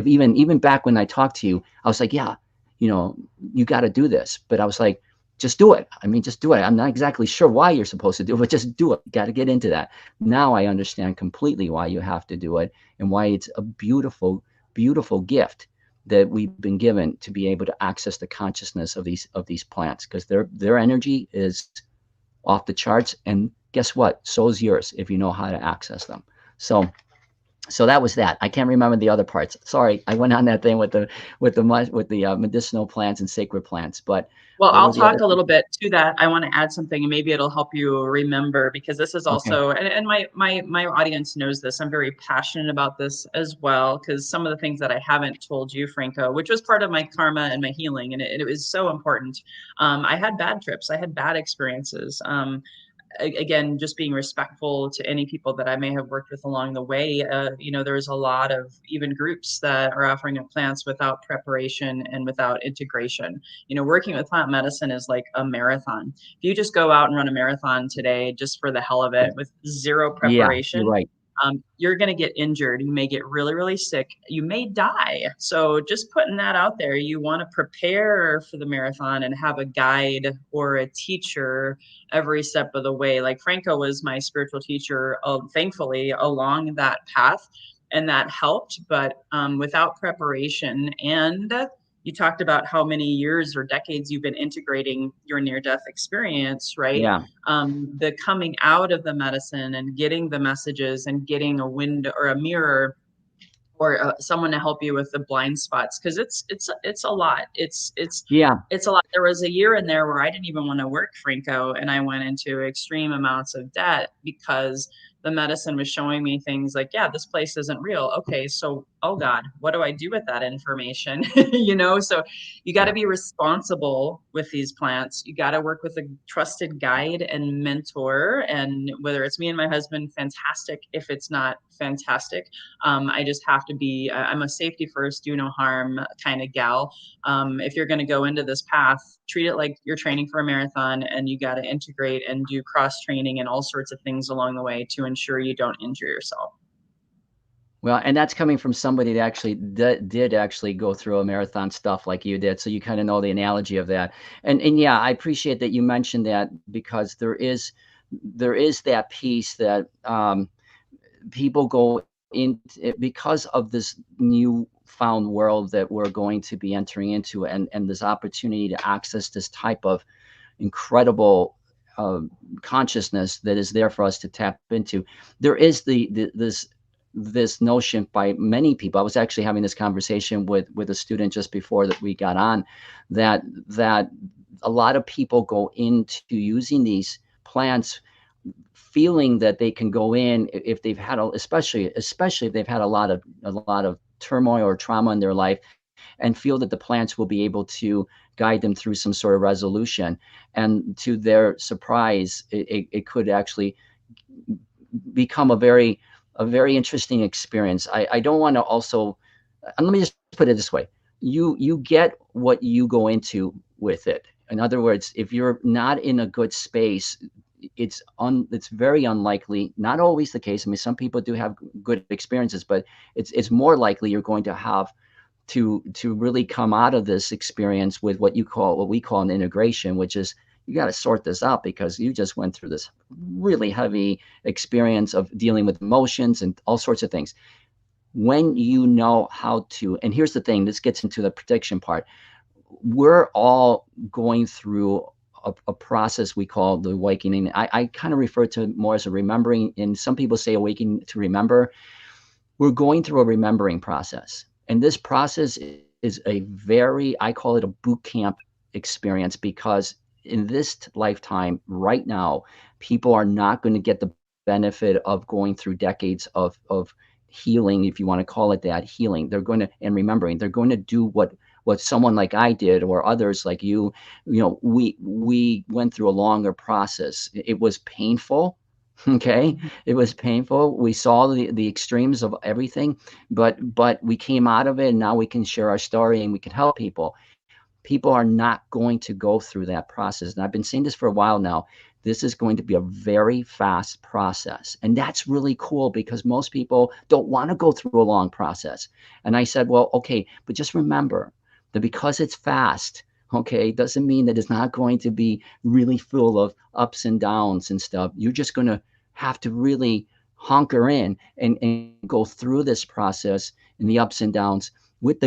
even back when I talked to you, I was like, yeah, you know, you got to do this. But I was like, just do it. I mean, just do it. I'm not exactly sure why you're supposed to do it, but just do it. You got to get into that. Now I understand completely why you have to do it and why it's a beautiful, beautiful gift that we've been given to be able to access the consciousness of these plants, because their energy is off the charts. And guess what? So is yours if you know how to access them. So that was that. I can't remember the other parts. Sorry, I went on that thing with the medicinal plants and sacred plants. But
well,
what
I'll
was the
talk
other
a
thing?
little bit to that. I want to add something, and maybe it'll help you remember, because this is
Okay.
also, and my audience knows this. I'm very passionate about this as well, because some of the things that I haven't told you, Franco, which was part of my karma and my healing, and it was so important. I had bad trips. I had bad experiences. Again, just being respectful to any people that I may have worked with along the way. You know, there's a lot of even groups that are offering up plants without preparation and without integration. You know, working with plant medicine is like a marathon. If you just go out and run a marathon today just for the hell of it with zero
Yeah, you're
preparation,
right.
you're going to get injured. You may get really, really sick. You may die. So just putting that out there, you want to prepare for the marathon and have a guide or a teacher every step of the way. Like Franco was my spiritual teacher, thankfully, along that path. And that helped, but without preparation. And you talked about how many years or decades you've been integrating your near-death experience, right?
Yeah,
The coming out of the medicine and getting the messages and getting a window or a mirror or someone to help you with the blind spots, because it's a lot.
yeah,
It's a lot. There was a year in there where I didn't even want to work, Franco, and I went into extreme amounts of debt because the medicine was showing me things like, yeah, this place isn't real. Okay, so oh God, what do I do with that information? You know, so you got to
yeah.
be responsible with these plants. You got to work with a trusted guide and mentor, and whether it's me and my husband, fantastic. If it's not, fantastic. I just have to be, I'm a safety first, do no harm kind of gal. If you're going to go into this path, treat it like you're training for a marathon, and you got to integrate and do cross training and all sorts of things along the way to ensure you don't injure yourself.
Well, and that's coming from somebody that actually did actually go through a marathon stuff like you did. So you kind of know the analogy of that. And yeah, I appreciate that you mentioned that, because there is that piece that people go in because of this new found world that we're going to be entering into, and this opportunity to access this type of incredible consciousness that is there for us to tap into. There is this notion by many people. I was actually having this conversation with a student just before that we got on, that a lot of people go into using these plants feeling that they can go in if they've had especially if they've had a lot of turmoil or trauma in their life, and feel that the plants will be able to guide them through some sort of resolution. And to their surprise, it could actually become a very interesting experience. I don't want to also, let me just put it this way. You get what you go into with it. In other words, if you're not in a good space, it's very unlikely, not always the case. I mean, some people do have good experiences, but it's more likely you're going to have to really come out of this experience with what we call an integration, which is you got to sort this out because you just went through this really heavy experience of dealing with emotions and all sorts of things. When you know how to, and here's the thing, this gets into the prediction part. We're all going through a process we call the awakening. I kind of refer to it more as a remembering, and some people say awakening to remember. We're going through a remembering process. And this process is a very, I call it a boot camp experience, because in this lifetime right now, people are not going to get the benefit of going through decades of healing, if you want to call it that, healing. They're going to, and remembering, they're going to do what someone like I did, or others like you know, we went through a longer process. It was painful. Okay. It was painful. We saw the extremes of everything, but we came out of it, and now we can share our story and we can help people. People are not going to go through that process. And I've been saying this for a while now. This is going to be a very fast process. And that's really cool, because most people don't want to go through a long process. And I said, well, okay, but just remember that because it's fast, okay, doesn't mean that it's not going to be really full of ups and downs and stuff. You're just going to have to really hunker in and go through this process and the ups and downs with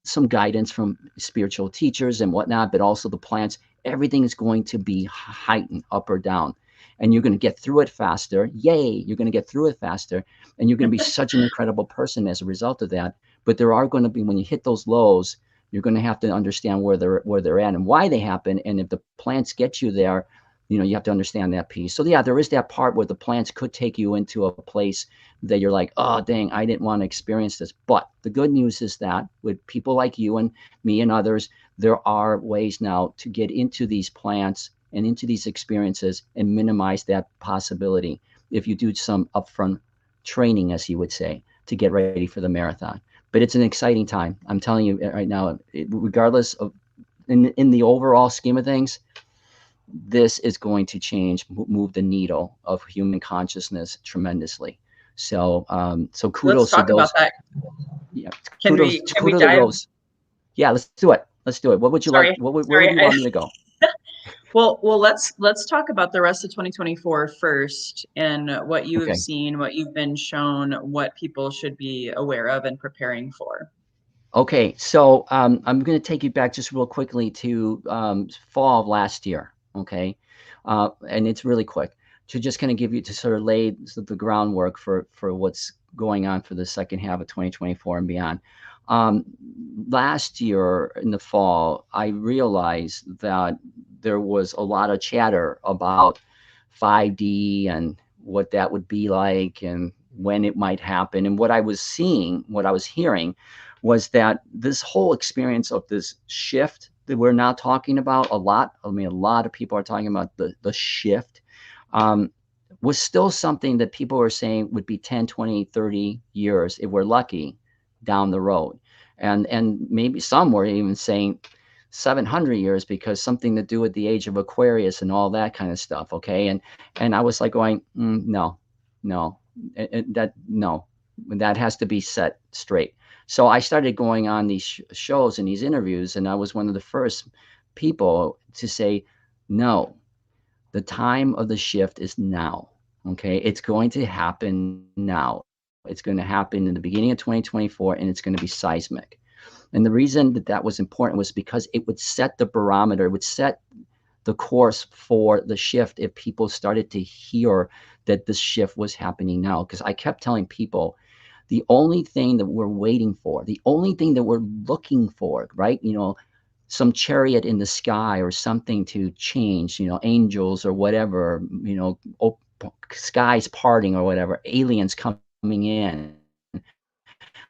some guidance from spiritual teachers and whatnot, but also the plants. Everything is going to be heightened up or down, and you're going to get through it faster. Yay, you're going to get through it faster, and you're going to be such an incredible person as a result of that. But there are going to be, when you hit those lows, you're going to have to understand where they're at and why they happen. And if the plants get you there, you know, you have to understand that piece. So yeah, there is that part where the plants could take you into a place that you're like, oh, dang, I didn't want to experience this. But the good news is that with people like you and me and others, there are ways now to get into these plants and into these experiences and minimize that possibility if you do some upfront training, as you would say, to get ready for the marathon. But it's an exciting time. I'm telling you right now, regardless of in the overall scheme of things, this is going to move the needle of human consciousness tremendously. So, so kudos to those.
Let's talk about that.
Yeah,
Can we dive?
Those. Yeah, let's do it. Let's do it. What would you like? Where would you want me to go?
Well, let's talk about the rest of 2024 first, and what you have seen, what you've been shown, what people should be aware of and preparing for.
Okay, so I'm going to take you back just real quickly to fall of last year. Okay, and it's really quick to just kind of give you, to sort of lay the groundwork for what's going on for the second half of 2024 and beyond. Last year in the fall, I realized that there was a lot of chatter about 5D and what that would be like and when it might happen. And what I was seeing, what I was hearing, was that this whole experience of this shift that we're now talking about a lot, I mean, a lot of people are talking about the shift, was still something that people were saying would be 10, 20, 30 years, if we're lucky, down the road. And maybe some were even saying 700 years, because something to do with the age of Aquarius and all that kind of stuff. Okay. And I was like going, no, that has to be set straight. So I started going on these shows and these interviews, and I was one of the first people to say, no, the time of the shift is now. Okay. It's going to happen now. It's going to happen in the beginning of 2024, and it's going to be seismic. And the reason that was important was because it would set the barometer, it would set the course for the shift if people started to hear that the shift was happening now. Because I kept telling people, the only thing that we're waiting for, the only thing that we're looking for, right? You know, some chariot in the sky or something to change, you know, angels or whatever, you know, skies parting or whatever, aliens coming in,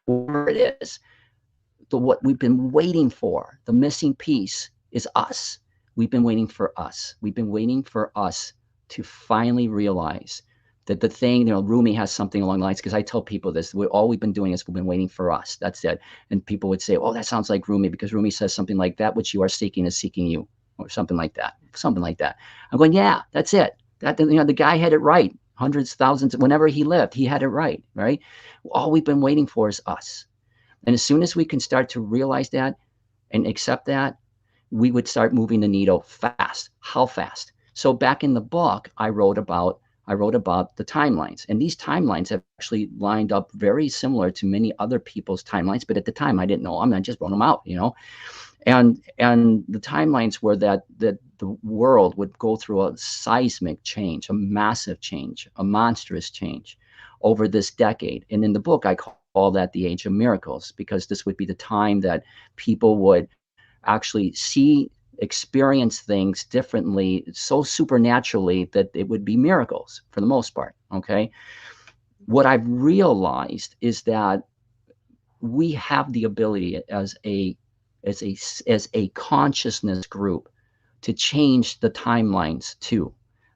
whatever it is. What we've been waiting for, the missing piece, is us. We've been waiting for us. We've been waiting for us to finally realize that the thing, you know, Rumi has something along the lines, because I tell people this, all we've been doing is we've been waiting for us. That's it. And people would say, oh, that sounds like Rumi, because Rumi says something like, that which you are seeking is seeking you, or something like that. I'm going, yeah, that's it. That, you know, the guy had it right. Hundreds, thousands, whenever he lived, he had it right, right? All we've been waiting for is us. And as soon as we can start to realize that and accept that, we would start moving the needle fast. How fast? So back in the book, I wrote about the timelines, and these timelines have actually lined up very similar to many other people's timelines. But at the time, I didn't know them. I just wrote them out, and the timelines were that the world would go through a seismic change, a massive change, a monstrous change over this decade. And in the book, I call that the Age of Miracles, because this would be the time that people would actually see, experience things differently, so supernaturally that it would be miracles for the most part. Okay. What I've realized is that we have the ability as a as a consciousness group to change the timelines too.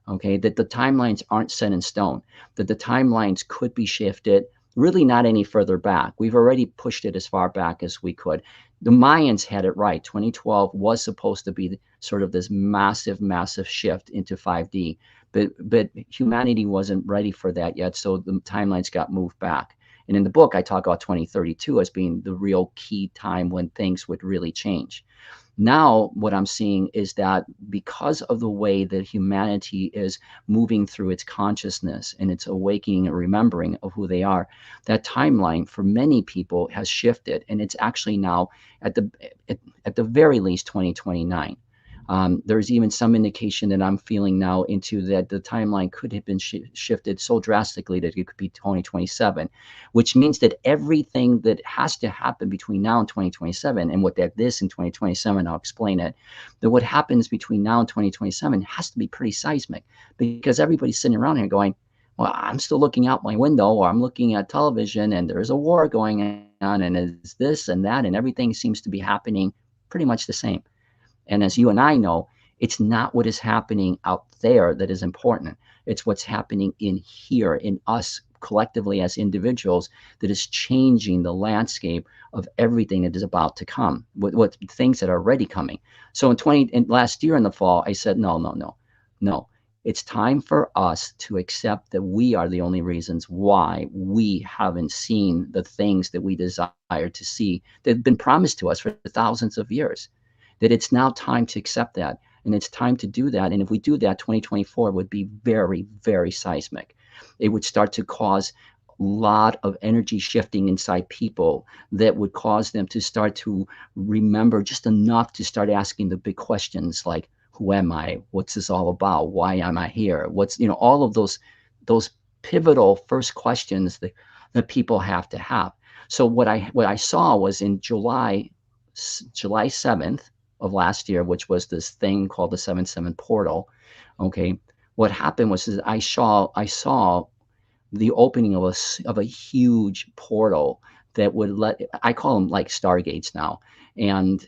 Okay, that the timelines aren't set in stone, that the timelines could be shifted, really not any further back. We've already pushed it as far back as we could. The Mayans had it right. 2012 was supposed to be sort of this massive shift into 5D, but humanity wasn't ready for that yet, so the timelines got moved back. And in the book, I talk about 2032 as being the real key time when things would really change. Now, what I'm seeing is that because of the way that humanity is moving through its consciousness and its awakening and remembering of who they are, that timeline for many people has shifted, and it's actually now at the very least 2029. There's even some indication that I'm feeling now into that the timeline could have been shifted so drastically that it could be 2027, which means that everything that has to happen between now and 2027, and what that is in 2027, I'll explain it, that what happens between now and 2027 has to be pretty seismic, because everybody's sitting around here going, well, I'm still looking out my window, or I'm looking at television and there's a war going on, and it's this and that, and everything seems to be happening pretty much the same. And as you and I know, it's not what is happening out there that is important. It's what's happening in here, in us collectively as individuals, that is changing the landscape of everything that is about to come, what things that are already coming. So last year in the fall, I said, no. It's time for us to accept that we are the only reasons why we haven't seen the things that we desire to see that have been promised to us for thousands of years. That it's now time to accept that, and it's time to do that. And if we do that, 2024 would be very, very seismic. It would start to cause a lot of energy shifting inside people that would cause them to start to remember just enough to start asking the big questions like, who am I? What's this all about? Why am I here? What's, all of those pivotal first questions that people have to have. So what I saw was in July 7th of last year, which was this thing called the 7/7 portal. Okay, what happened was I saw the opening of a huge portal that would I call them like stargates now, and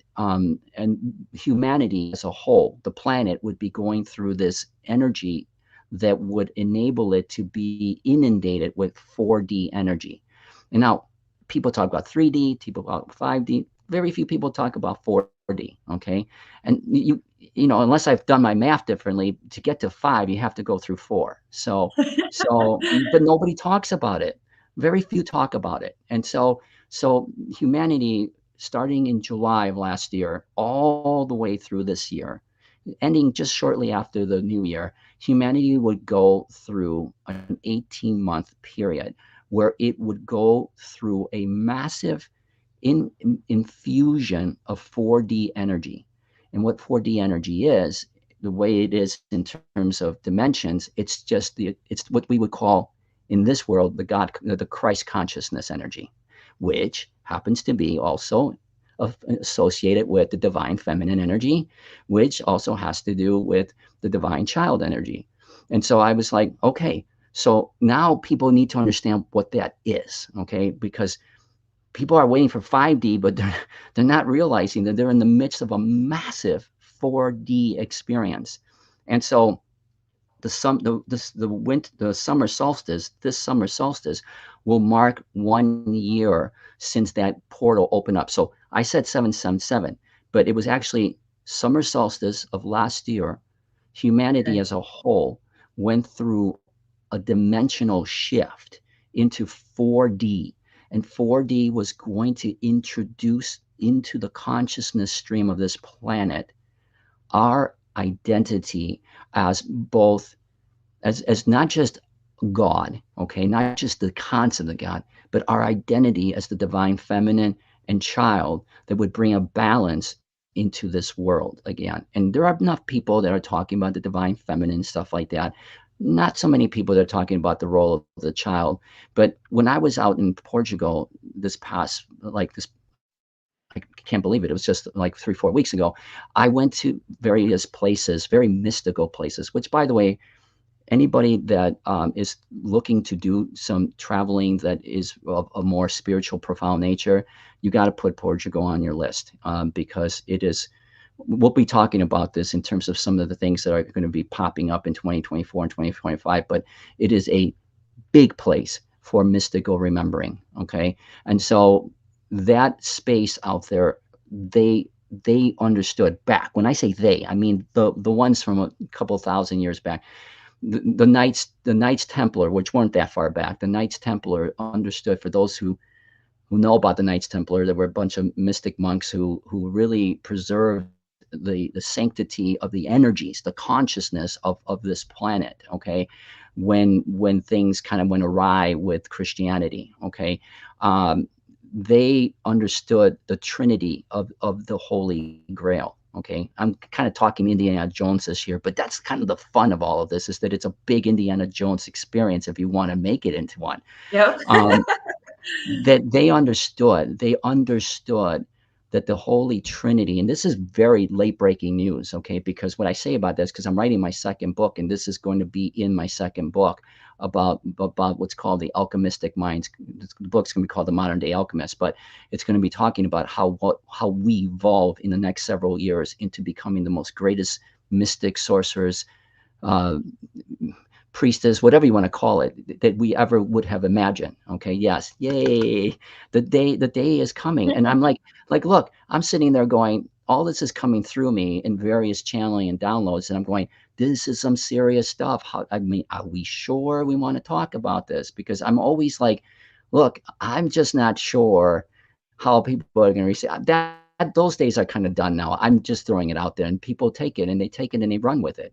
humanity as a whole, the planet, would be going through this energy that would enable it to be inundated with 4D energy. And now people talk about 3D, people talk about 5D. Very few people talk about 4D. Okay, and unless I've done my math differently, to get to 5, you have to go through 4. So, but nobody talks about it. Very few talk about it, and so humanity, starting in July of last year, all the way through this year, ending just shortly after the new year, humanity would go through an 18-month period where it would go through a massive infusion of 4D energy. And what 4D energy is, the way it is in terms of dimensions, it's what we would call in this world the Christ consciousness energy, which happens to be also associated with the divine feminine energy, which also has to do with the divine child energy. And so I was like, okay, so now people need to understand what that is, okay? Because people are waiting for 5D, but they're not realizing that they're in the midst of a massive 4D experience. And so the summer solstice, this summer solstice, will mark 1 year since that portal opened up. So I said 777, but it was actually summer solstice of last year. Humanity as a whole went through a dimensional shift into 4D. and 4D was going to introduce into the consciousness stream of this planet our identity as both, as not just God, okay, not just the concept of God, but our identity as the divine feminine and child that would bring a balance into this world again. And there are enough people that are talking about the divine feminine, stuff like that. Not so many people that are talking about the role of the child. But when I was out in Portugal this past, like this, I can't believe it. It was just like 3, 4 weeks ago. I went to various places, very mystical places, which, by the way, anybody that is looking to do some traveling that is of a more spiritual, profound nature, you got to put Portugal on your list, because it is. We'll be talking about this in terms of some of the things that are going to be popping up in 2024 and 2025, but it is a big place for mystical remembering. Okay, and so that space out there, they understood back. When I say they, I mean the ones from a couple thousand years back. The Knights Templar, which weren't that far back, the Knights Templar understood. For those who know about the Knights Templar, there were a bunch of mystic monks who really preserved the sanctity of the energies, the consciousness of this planet. Okay, when things kind of went awry with Christianity. Okay, they understood the Trinity of the Holy Grail. Okay, I'm kind of talking Indiana Jones here, but that's kind of the fun of all of this, is that it's a big Indiana Jones experience if you want to make it into one.
Yep.
That they understood that the Holy Trinity, and this is very late breaking news, okay, because what I say about this, because I'm writing my second book, and this is going to be in my second book about what's called the alchemistic minds. The book's going to be called The Modern Day Alchemist, but it's going to be talking about how we evolve in the next several years into becoming the most greatest mystic sorcerers, uh, priestess, whatever you want to call it, that we ever would have imagined. Okay, yes, yay! The day is coming, and I'm like, look, I'm sitting there going, all this is coming through me in various channeling and downloads, and I'm going, this is some serious stuff. How, I mean, are we sure we want to talk about this? Because I'm always like, look, I'm just not sure how people are going to receive that. Those days are kind of done now. I'm just throwing it out there, and people take it, and they take it, and they run with it.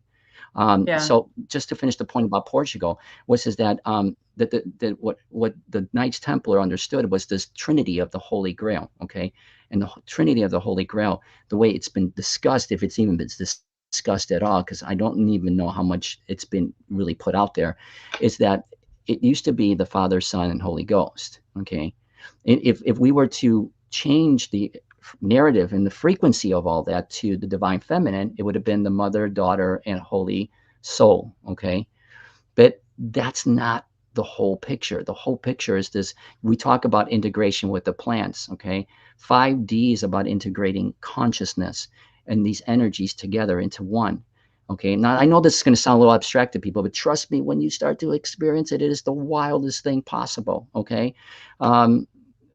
Yeah.
So just to finish the point about Portugal, was is that what the Knights Templar understood was this Trinity of the Holy Grail. Okay, and the Trinity of the Holy Grail, the way it's been discussed, if it's even been discussed at all, because I don't even know how much it's been really put out there, is that it used to be the Father, Son, and Holy Ghost. Okay, if we were to change the narrative and the frequency of all that to the divine feminine, it would have been the mother, daughter, and holy soul. Okay, but that's not the whole picture. The whole picture is this. We talk about integration with the plants. Okay, 5D is about integrating consciousness and these energies together into one. Okay, now I know this is going to sound a little abstract to people, but trust me, when you start to experience it, it is the wildest thing possible. Okay, um,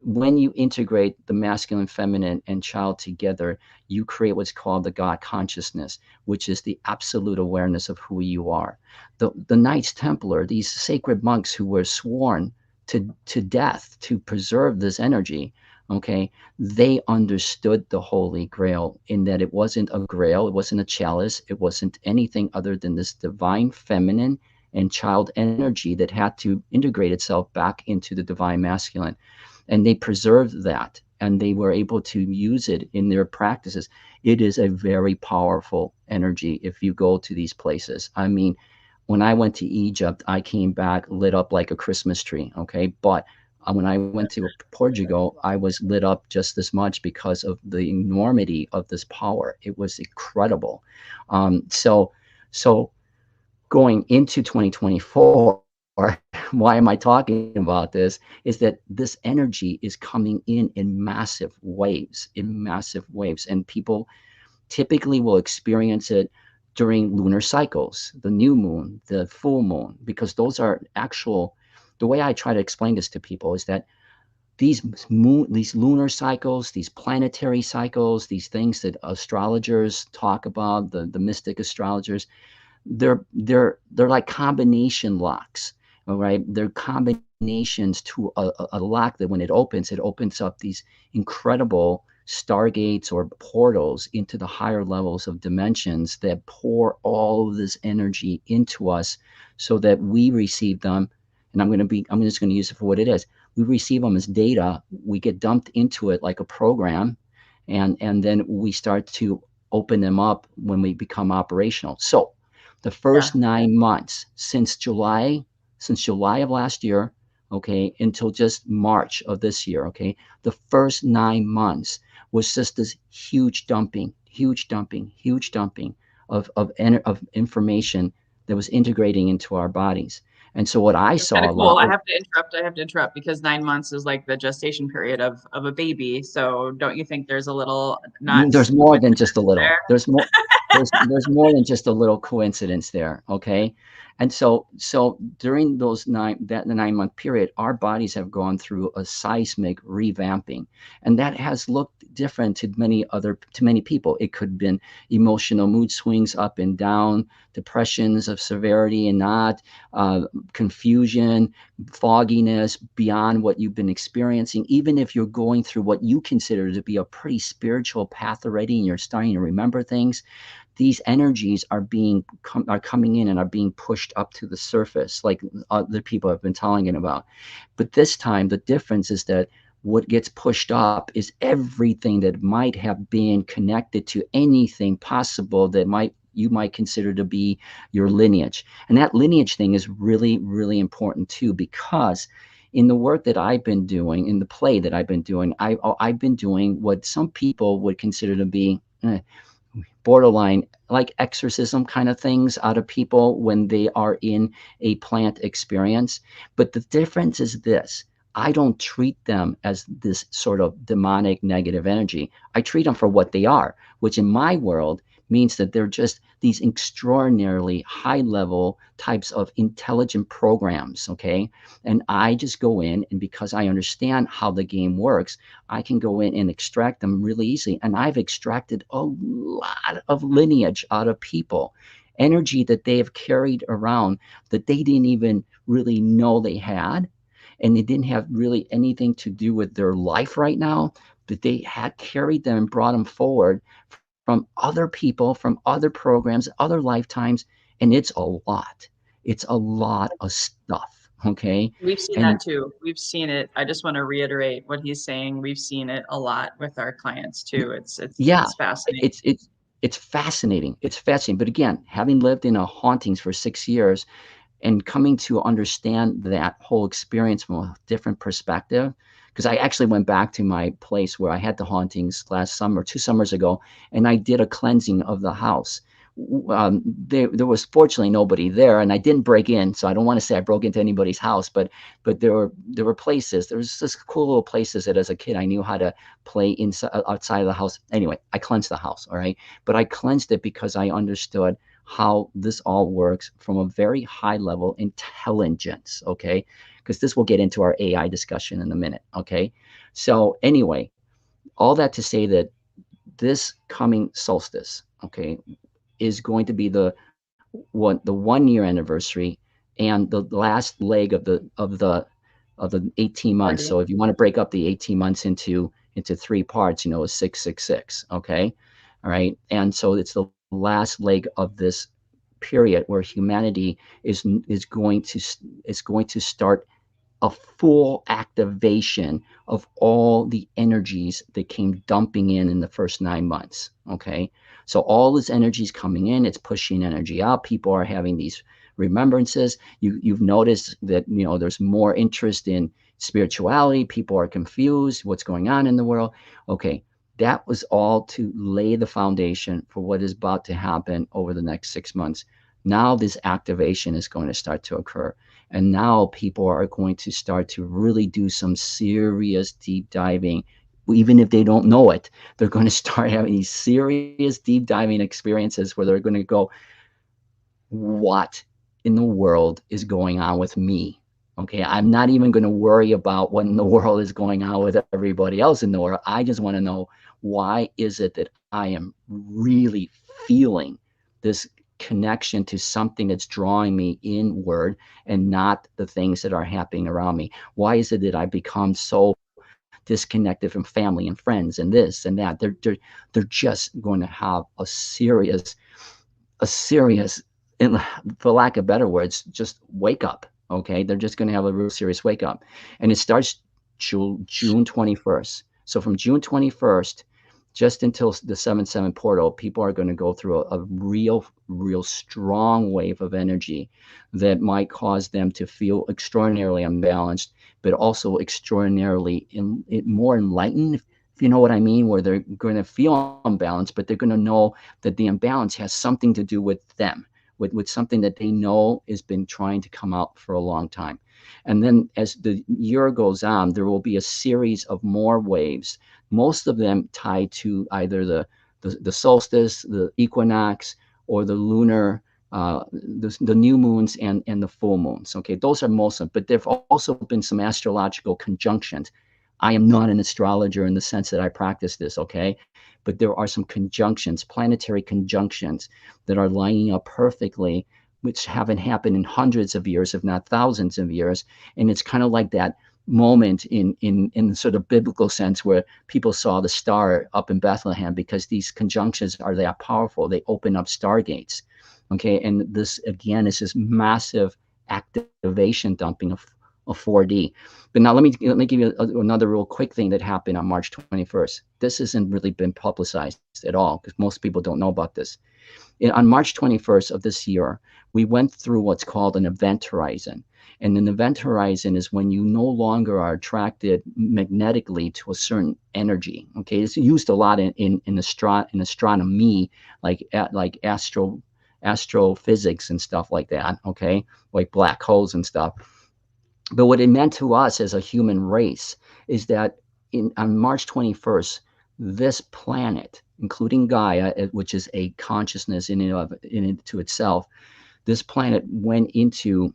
when you integrate the masculine, feminine, and child together, you create what's called the God consciousness, which is the absolute awareness of who you are. The Knights Templar, these sacred monks who were sworn to death to preserve this energy, okay, they understood the Holy Grail in that it wasn't a grail, it wasn't a chalice, it wasn't anything other than this divine feminine and child energy that had to integrate itself back into the divine masculine. And they preserved that, and they were able to use it in their practices. It is a very powerful energy if you go to these places. I mean, when I went to Egypt, I came back lit up like a Christmas tree. Okay, but when I went to Portugal, I was lit up just as much because of the enormity of this power. It was incredible. So going into 2024, why am I talking about this? Is that this energy is coming in massive waves, and people typically will experience it during lunar cycles, the new moon, the full moon, because those are actual. The way I try to explain this to people is that these lunar cycles, these planetary cycles, these things that astrologers talk about, the mystic astrologers, they're like combination locks. All right, they're combination nations to a lock that when it opens up these incredible stargates or portals into the higher levels of dimensions that pour all of this energy into us so that we receive them. And I'm just going to use it for what it is. We receive them as data. We get dumped into it like a program, and then we start to open them up when we become operational. So the first 9 months since July of last year, okay, until just March of this year, okay, the first 9 months was just this huge dumping of information that was integrating into our bodies. And so what I
It's
saw
kind
a
of cool.
lot
I
was,
have to interrupt. I have to interrupt because 9 months is like the gestation period of a baby. So don't you think there's a little not
there's more than just a
coincidence
little.
there?
There's more than just a little coincidence there, okay? And so during the 9 month period, our bodies have gone through a seismic revamping, and that has looked different to many people. It could have been emotional mood swings up and down, depressions of severity and not, confusion, fogginess beyond what you've been experiencing. Even if you're going through what you consider to be a pretty spiritual path already, and you're starting to remember things, these energies are coming in and are being pushed up to the surface, like other people have been telling it about. But this time, the difference is that what gets pushed up is everything that might have been connected to anything possible that you might consider to be your lineage. And that lineage thing is really, really important too, because in the work that I've been doing, in the play that I've been doing, I've been doing what some people would consider to be borderline like exorcism kind of things out of people when they are in a plant experience. But the difference is this: I don't treat them as this sort of demonic negative energy. I treat them for what they are, which in my world means that they're just these extraordinarily high level types of intelligent programs. Okay. And I just go in, and because I understand how the game works, I can go in and extract them really easily. And I've extracted a lot of lineage out of people, energy that they have carried around that they didn't even really know they had. And it didn't have really anything to do with their life right now, but they had carried them and brought them forward from other people, from other programs, other lifetimes. And it's a lot. It's a lot of stuff. Okay.
We've seen that
And
too. We've seen it. I just want to reiterate what he's saying. We've seen it a lot with our clients too.
yeah,
It's fascinating.
it's fascinating. It's fascinating. But again, having lived in a hauntings for 6 years and coming to understand that whole experience from a different perspective, because I actually went back to my place where I had the hauntings last summer, 2 summers ago, and I did a cleansing of the house. There was fortunately nobody there, and I didn't break in, so I don't want to say I broke into anybody's house, but there were places. There was just cool little places that as a kid I knew how to play inside outside of the house. Anyway, I cleansed the house, all right, but I cleansed it because I understood how this all works from a very high level intelligence, okay? Because this will get into our AI discussion in a minute, okay? So anyway, all that to say that this coming solstice, okay, is going to be the 1 year anniversary and the last leg of the 18 months.
Party.
So if you want to break up the 18 months into 3 parts, is 666, okay? All right. And so it's the last leg of this period where humanity is going to start a full activation of all the energies that came dumping in the first 9 months. Okay. So all this energy is coming in, it's pushing energy out. People are having these remembrances. You've noticed that, there's more interest in spirituality. People are confused. What's going on in the world? Okay. That was all to lay the foundation for what is about to happen over the next 6 months. Now this activation is going to start to occur. And now people are going to start to really do some serious deep diving. Even if they don't know it, they're going to start having these serious deep diving experiences where they're going to go, what in the world is going on with me? Okay, I'm not even going to worry about what in the world is going on with everybody else in the world. I just want to know, why is it that I am really feeling this connection to something that's drawing me inward and not the things that are happening around me? Why is it that I become so disconnected from family and friends and this and that? They're just going to have a serious, for lack of better words, just wake up. Okay, they're just going to have a real serious wake up, and it starts June 21st. So from June 21st just until the 7/7 portal, people are going to go through a real strong wave of energy that might cause them to feel extraordinarily unbalanced, but also extraordinarily more enlightened, if you know what I mean, where they're going to feel unbalanced, but they're going to know that the imbalance has something to do with them, with something that they know has been trying to come out for a long time. And then as the year goes on, there will be a series of more waves, most of them tied to either the solstice, the equinox, or the lunar, the new moons and the full moons. Okay, those are most of them, but there have also been some astrological conjunctions. I am not an astrologer in the sense that I practice this, okay? But there are some conjunctions, planetary conjunctions, that are lining up perfectly, which haven't happened in hundreds of years, if not thousands of years. And it's kind of like that moment in sort of biblical sense where people saw the star up in Bethlehem, because these conjunctions are that powerful. They open up stargates, okay? And this, again, is this massive activation dumping of 4D. But now let me give you another real quick thing that happened on March 21st. This hasn't really been publicized at all because most people don't know about this. On March 21st of this year, we went through what's called an event horizon. And an event horizon is when you no longer are attracted magnetically to a certain energy. Okay, it's used a lot in astronomy, like astrophysics and stuff like that. Okay, like black holes and stuff. But what it meant to us as a human race is that on March 21st, this planet, including Gaia, which is a consciousness in and to itself, this planet went into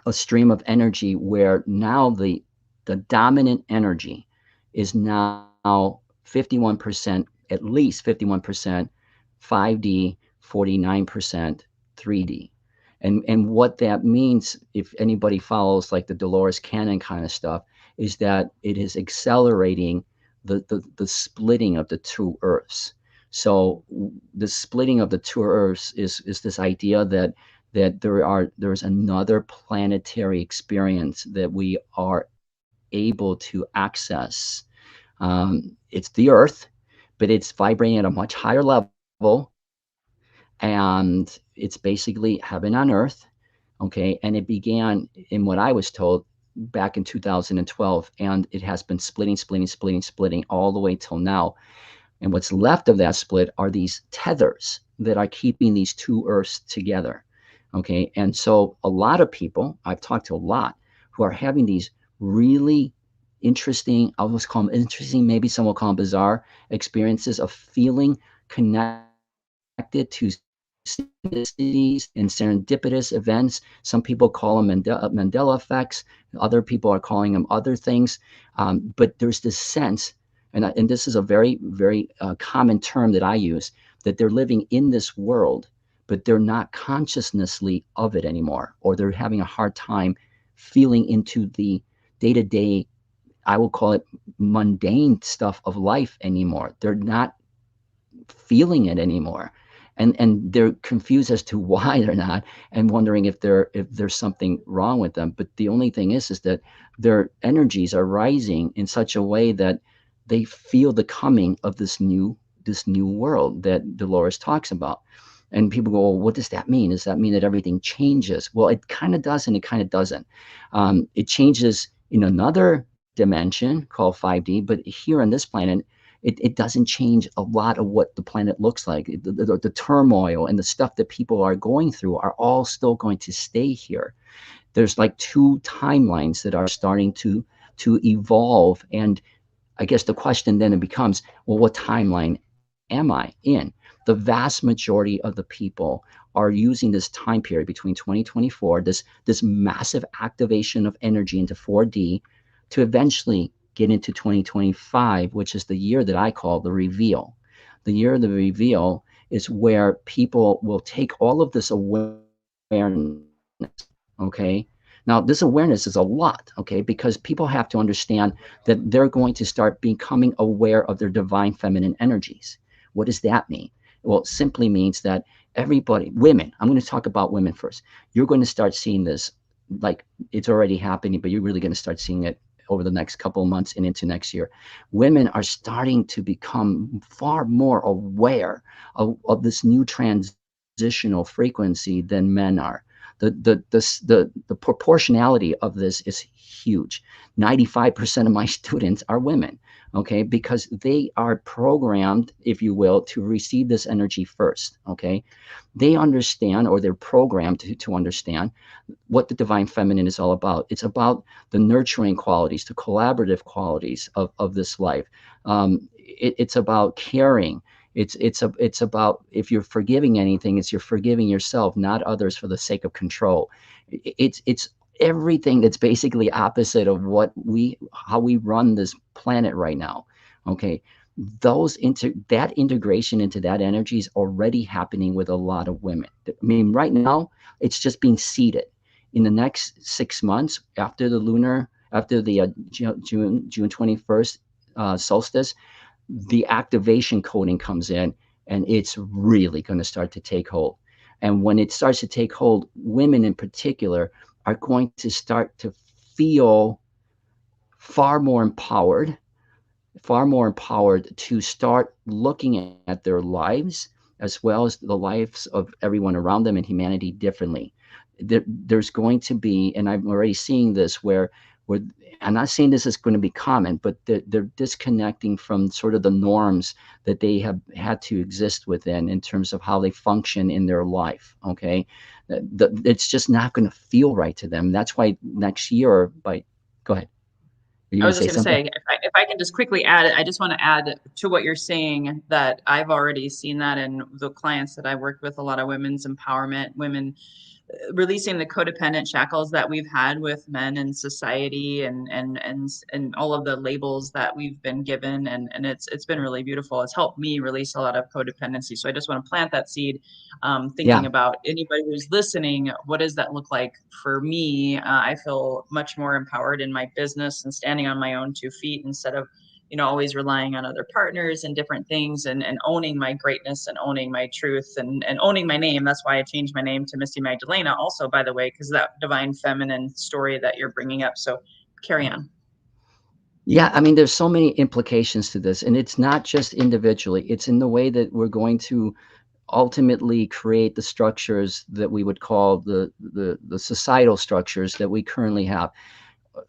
a stream of energy where now the dominant energy is now 51%, at least 51% 5D, 49% 3D. And what that means, if anybody follows like the Dolores Cannon kind of stuff, is that it is accelerating the splitting of the two Earths. So the splitting of the two Earths is this idea that there's another planetary experience that we are able to access. It's the Earth, but it's vibrating at a much higher level, and it's basically heaven on earth. Okay, and it began in what I was told back in 2012, and it has been splitting all the way till now. And what's left of that split are these tethers that are keeping these two Earths together. Okay, and so a lot of people, I've talked to a lot, who are having these really interesting, I always call them interesting, maybe some will call them bizarre experiences of feeling connected to synchronicities and serendipitous events. Some people call them Mandela effects. Other people are calling them other things. But there's this sense, and this is a very, very common term that I use, that they're living in this world, but they're not consciously of it anymore, or they're having a hard time feeling into the day-to-day, I will call it mundane stuff of life anymore. They're not feeling it anymore. And they're confused as to why they're not, and wondering if there's something wrong with them. But the only thing is that their energies are rising in such a way that they feel the coming of this new world that Dolores talks about. And people go, well, what does that mean? Does that mean that everything changes? Well, it kind of does and it kind of doesn't. It changes in another dimension called 5D, but here on this planet, it doesn't change a lot of what the planet looks like. The turmoil and the stuff that people are going through are all still going to stay here. There's like two timelines that are starting to evolve. And I guess the question then it becomes, well, what timeline am I in? The vast majority of the people are using this time period between 2024, this massive activation of energy into 4D, to eventually get into 2025, which is the year that I call the reveal. The year of the reveal is where people will take all of this awareness, okay? Now, this awareness is a lot, okay, because people have to understand that they're going to start becoming aware of their divine feminine energies. What does that mean? Well, it simply means that everybody, women, I'm going to talk about women first. You're going to start seeing this, like it's already happening, but you're really going to start seeing it over the next couple of months and into next year. Women are starting to become far more aware of this new transitional frequency than men are. The proportionality of this is huge. 95% of my students are women, okay, because they are programmed, if you will, to receive this energy first, okay. They understand, or they're programmed to understand what the divine feminine is all about. It's about the nurturing qualities, the collaborative qualities of this life. It's about caring. It's about, if you're forgiving anything, it's you're forgiving yourself, not others, for the sake of control. It's everything that's basically opposite of how we run this planet right now. Okay, that integration into that energy is already happening with a lot of women. I mean, right now it's just being seeded. In the next 6 months, after the June 21st solstice, the activation coding comes in, and it's really going to start to take hold. And when it starts to take hold, women in particular are going to start to feel far more empowered, to start looking at their lives as well as the lives of everyone around them and humanity differently. There's going to be, and I'm already seeing this, where I'm not saying this is going to be common, but they're disconnecting from sort of the norms that they have had to exist within in terms of how they function in their life. Okay, it's just not going to feel right to them. That's why next year, go ahead. Are you
I
going
was
to
just
say
going to
something?
say, if I can just quickly add, I just want to add to what you're saying, that I've already seen that in the clients that I worked with, a lot of women's empowerment, women releasing the codependent shackles that we've had with men in society, and all of the labels that we've been given, and it's been really beautiful. It's helped me release a lot of codependency. So I just want to plant that seed, thinking
Yeah.
about anybody who's listening. What does that look like for me? I feel much more empowered in my business and standing on my own 2 feet, instead of always relying on other partners and different things, and owning my greatness and owning my truth, and owning my name. That's why I changed my name to Misty Magdalena also, by the way, because that divine feminine story that you're bringing up. So carry on.
Yeah, I mean, there's so many implications to this, and it's not just individually. It's in the way that we're going to ultimately create the structures that we would call the societal structures that we currently have.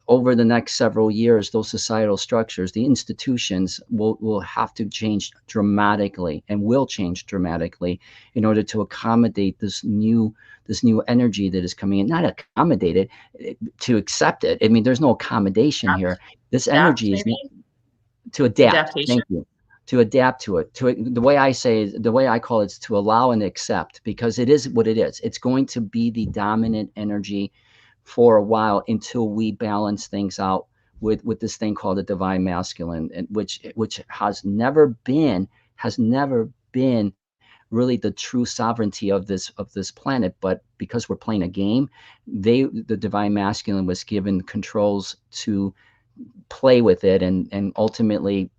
Over the next several years, those societal structures, the institutions, will have to change dramatically, and will change dramatically, in order to accommodate this new energy that is coming in. Not accommodate it, to accept it. I mean, there's no accommodation here. This
Adapt,
energy is
maybe.
to adapt.
Adaptation.
Thank you. To adapt to it. The way I say it, the way I call it, is to allow and accept, because it is what it is. It's going to be the dominant energy for a while, until we balance things out with this thing called the divine masculine, and which has never been really the true sovereignty of this planet. But because we're playing a game, the divine masculine was given controls to play with it, and ultimately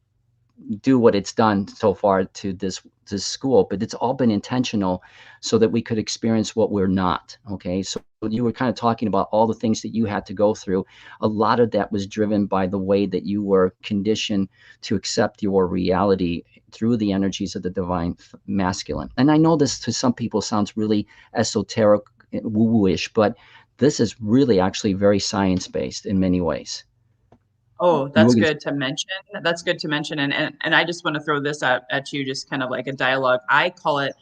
do what it's done so far to this school. But it's all been intentional, so that we could experience what we're not. Okay, so you were kind of talking about all the things that you had to go through. A lot of that was driven by the way that you were conditioned to accept your reality through the energies of the divine masculine. And I know this, to some people, sounds really esoteric, woo-woo-ish, but this is really actually very science-based in many ways.
Oh,
You
that's
were going to.
good to mention. That's good to mention. And I just want to throw this at you, just kind of like a dialogue. I call it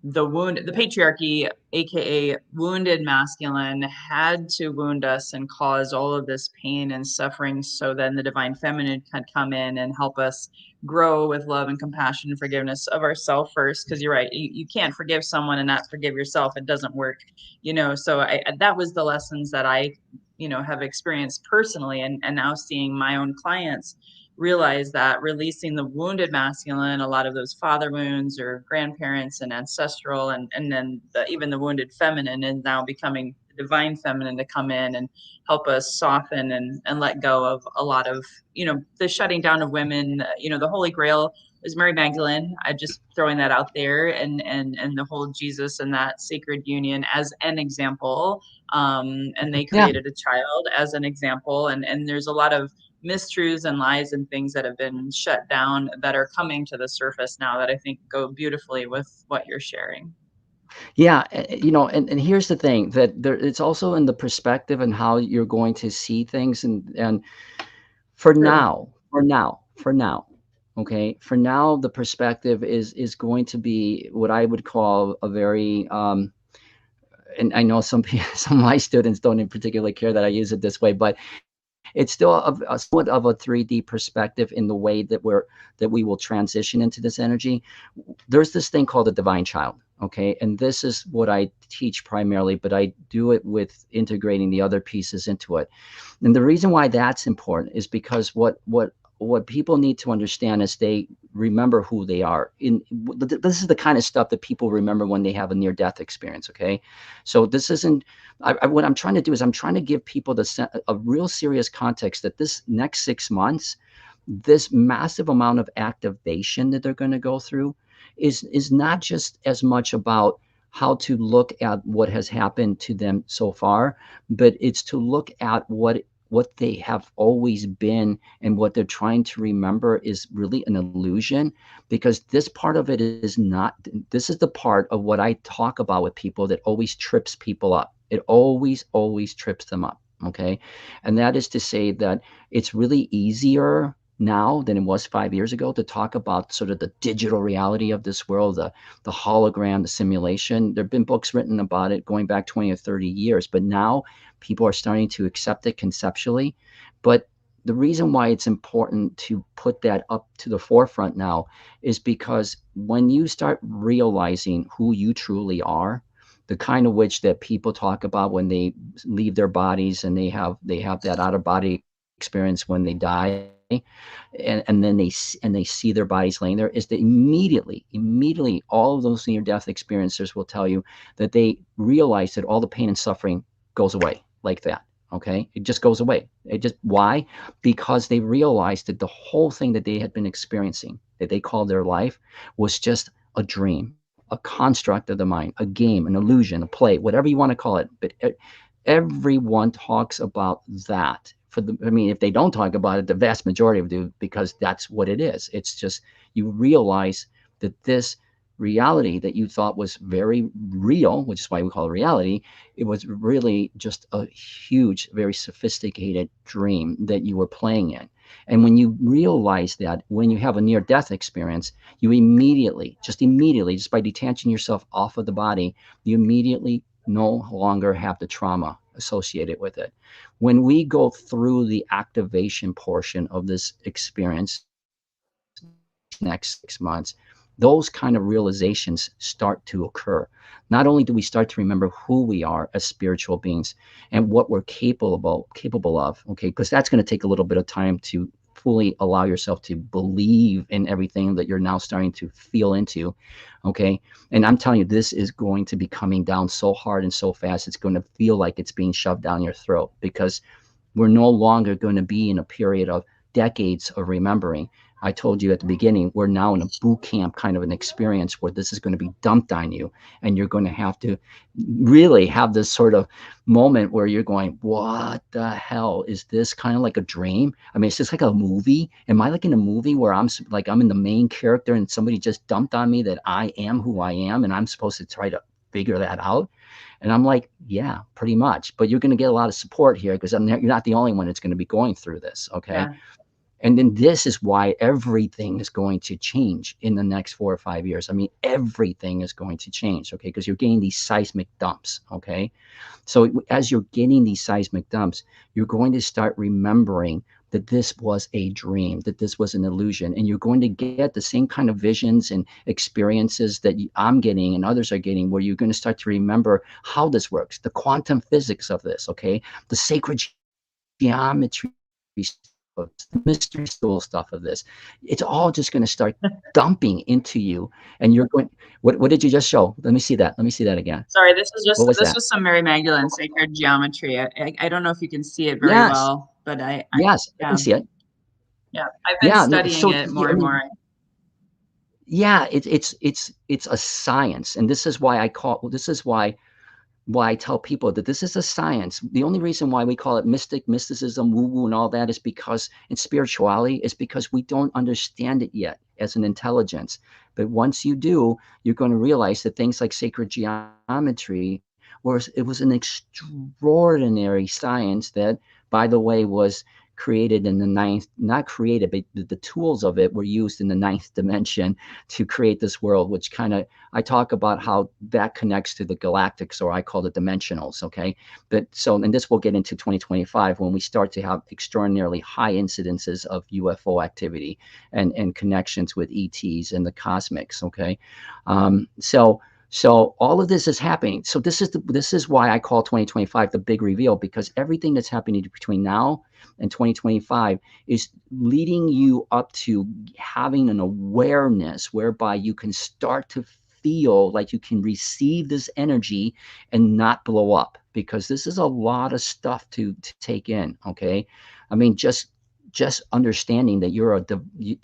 the patriarchy, aka wounded masculine, had to wound us and cause all of this pain and suffering, so then the divine feminine can come in and help us grow with love and compassion and forgiveness of ourselves first. Because you're right, you can't forgive someone and not forgive yourself. It doesn't work. So that was the lessons that I have experienced personally, and now seeing my own clients realize that releasing the wounded masculine, a lot of those father wounds or grandparents and ancestral, and then even the wounded feminine is now becoming divine feminine to come in and help us soften and let go of a lot of, the shutting down of women. The Holy Grail is Mary Magdalene. I just throwing that out there, and the whole Jesus and that sacred union as an example. And they
Yeah.
created a child as an example. And there's a lot of mistruths and lies and things that have been shut down that are coming to the surface now that I think go beautifully with what you're sharing.
Yeah, and here's the thing that it's also in the perspective and how you're going to see things, and for
True.
now, okay, for now, the perspective is going to be what I would call a very and I know some people, some of my students don't in particular care that I use it this way, but it's still a somewhat of a 3D perspective in the way that we will transition into this energy. There's this thing called the divine child, okay, and this is what I teach primarily, but I do it with integrating the other pieces into it. And the reason why that's important is because what people need to understand is they remember who they are. This is the kind of stuff that people remember when they have a near death experience. Okay, so this isn't. What I'm trying to do is I'm trying to give people a real serious context that this next 6 months, this massive amount of activation that they're going to go through is not just as much about how to look at what has happened to them so far, but it's to look at what they have always been, and what they're trying to remember is really an illusion, because this part of it is not. This is the part of what I talk about with people that always trips people up. It always trips them up. Okay, and that is to say that it's really easier now than it was 5 years ago to talk about sort of the digital reality of this world, the hologram, the simulation. There have been books written about it going back 20 or 30 years, but now people are starting to accept it conceptually. But the reason why it's important to put that up to the forefront now is because when you start realizing who you truly are, the kind of which that people talk about when they leave their bodies, and they have that out of body experience when they die, and then they see their bodies laying there, is that immediately all of those near death experiencers will tell you that they realize that all the pain and suffering goes away like that. Okay, it just goes away. It just Why? Because they realized that the whole thing that they had been experiencing, that they called their life, was just a dream, a construct of the mind, a game, an illusion, a play, whatever you want to call it. But everyone talks about that. I mean, if they don't talk about it, the vast majority of do, because that's what it is. It's just, you realize that this reality that you thought was very real, which is why we call it reality, it was really just a huge, very sophisticated dream that you were playing in. And when you realize that, when you have a near death experience, you immediately, just by detaching yourself off of the body, you immediately no longer have the trauma associated with it. When we go through the activation portion of this experience next 6 months, those kind of realizations start to occur. Not only do we start to remember who we are as spiritual beings and what we're capable of, okay, because that's going to take a little bit of time to fully allow yourself to believe in everything that you're now starting to feel into, okay? And I'm telling you, this is going to be coming down so hard and so fast, it's going to feel like it's being shoved down your throat, because we're no longer going to be in a period of decades of remembering. I told you at the beginning, we're now in a boot camp kind of an experience where this is going to be dumped on you, and you're going to have to really have this sort of moment where you're going, what the hell is this? Kind of like a dream. I mean, it's just like a movie. Am I like in a movie where I'm in the main character and somebody just dumped on me that I am who I am and I'm supposed to try to figure that out? And I'm like, yeah, pretty much. But you're going to get a lot of support here, because you're not the only one that's going to be going through this. Okay.
Yeah.
And then this is why everything is going to change in the next 4 or 5 years. I mean, everything is going to change. Okay. Because you're getting these seismic dumps. Okay. So as you're getting these seismic dumps, you're going to start remembering that this was a dream, that this was an illusion, and you're going to get the same kind of visions and experiences that I'm getting and others are getting, where you're going to start to remember how this works, the quantum physics of this, okay, the sacred geometry the mystery school stuff of this. It's all just going to start dumping into you, and you're going. What did you just show? Let me see that. Let me see that again.
Sorry,
What was
this
that?
was some Mary Magdalene sacred geometry. I don't know if you can see it very
Yes,
well, but
yes, I can
yeah,
see it.
yeah, I've been
Yeah, no,
studying
so
it
yeah,
more
I
and
mean,
more.
yeah, it's a science, and this is why this is why I tell people that this is a science. The only reason why we call it mysticism, woo-woo, and all that is because in spirituality is because we don't understand it yet as an intelligence. But once you do, you're going to realize that things like sacred geometry it was an extraordinary science that, by the way, was created in the ninth, not created, but the tools of it were used in the ninth dimension to create this world, which kind of, I talk about how that connects to the galactics, or I call it dimensionals. Okay. But so, and this will get into 2025 when we start to have extraordinarily high incidences of UFO activity and connections with ETs and the cosmics. Okay. So all of this is happening. So this is why I call 2025 the big reveal, because everything that's happening between now and 2025 is leading you up to having an awareness whereby you can start to feel like you can receive this energy and not blow up, because this is a lot of stuff to take in. Okay. I mean, just understanding that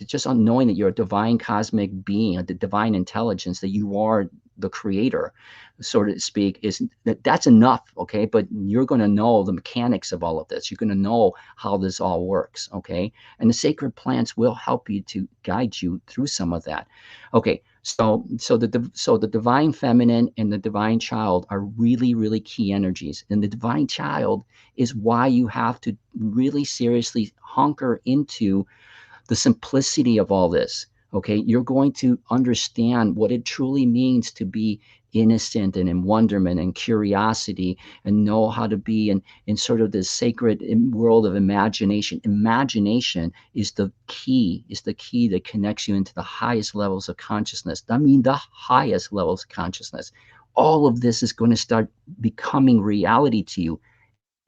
just knowing that you're a divine cosmic being, a divine intelligence, that you are the creator, so to speak, that's enough. Okay. But you're going to know the mechanics of all of this. You're going to know how this all works. Okay. And the sacred plants will help you to guide you through some of that. Okay. So the divine feminine and the divine child are really, really key energies. And the divine child is why you have to really seriously hunker into the simplicity of all this. Okay, you're going to understand what it truly means to be innocent and in wonderment and curiosity, and know how to be in sort of this sacred world of imagination. Imagination is the key that connects you into the highest levels of consciousness. I mean, the highest levels of consciousness. All of this is going to start becoming reality to you.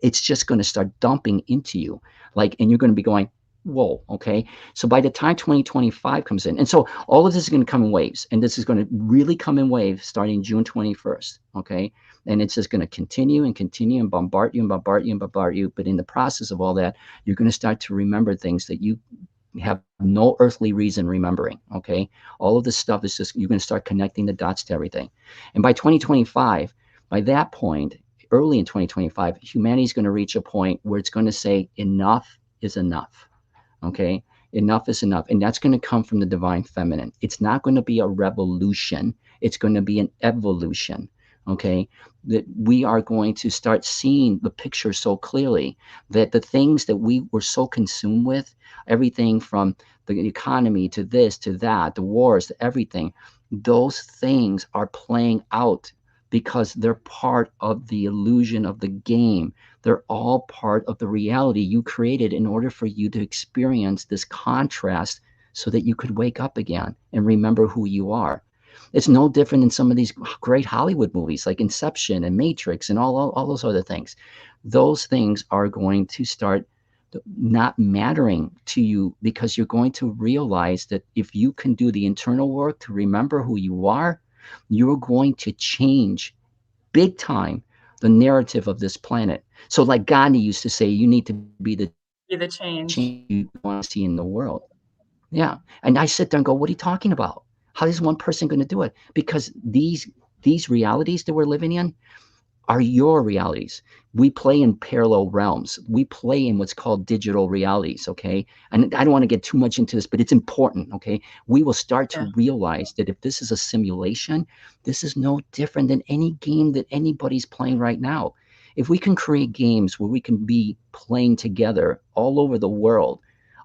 It's just going to start dumping into you, like, and you're going to be going, whoa. Okay. So by the time 2025 comes in, and so all of this is going to come in waves, and this is going to really come in waves starting June 21st. Okay. And it's just going to continue and continue and bombard you and bombard you and bombard you. But in the process of all that, you're going to start to remember things that you have no earthly reason remembering. Okay. All of this stuff is just, you're going to start connecting the dots to everything. And by 2025, by that point, early in 2025, humanity is going to reach a point where it's going to say enough is enough. Okay. Enough is enough. And that's going to come from the divine feminine. It's not going to be a revolution. It's going to be an evolution. Okay. That we are going to start seeing the picture so clearly that the things that we were so consumed with, everything from the economy to this, to that, the wars, to everything, those things are playing out because they're part of the illusion of the game. They're all part of the reality you created in order for you to experience this contrast so that you could wake up again and remember who you are. It's no different than some of these great Hollywood movies like Inception and Matrix and all those other things. Those things are going to start not mattering to you, because you're going to realize that if you can do the internal work to remember who you are, you're going to change big time the narrative of this planet. So like Gandhi used to say, you need to be the
Be the
change
change.
you want to see in the world. Yeah. And I sit there and go, what are you talking about? How is one person going to do it? Because these realities that we're living in are your realities. We play in parallel realms. We play in what's called digital realities. Okay. And I don't want to get too much into this, but it's important. Okay. We will start
Yeah.
to realize that if this is a simulation, this is no different than any game that anybody's playing right now. If we can create games where we can be playing together all over the world,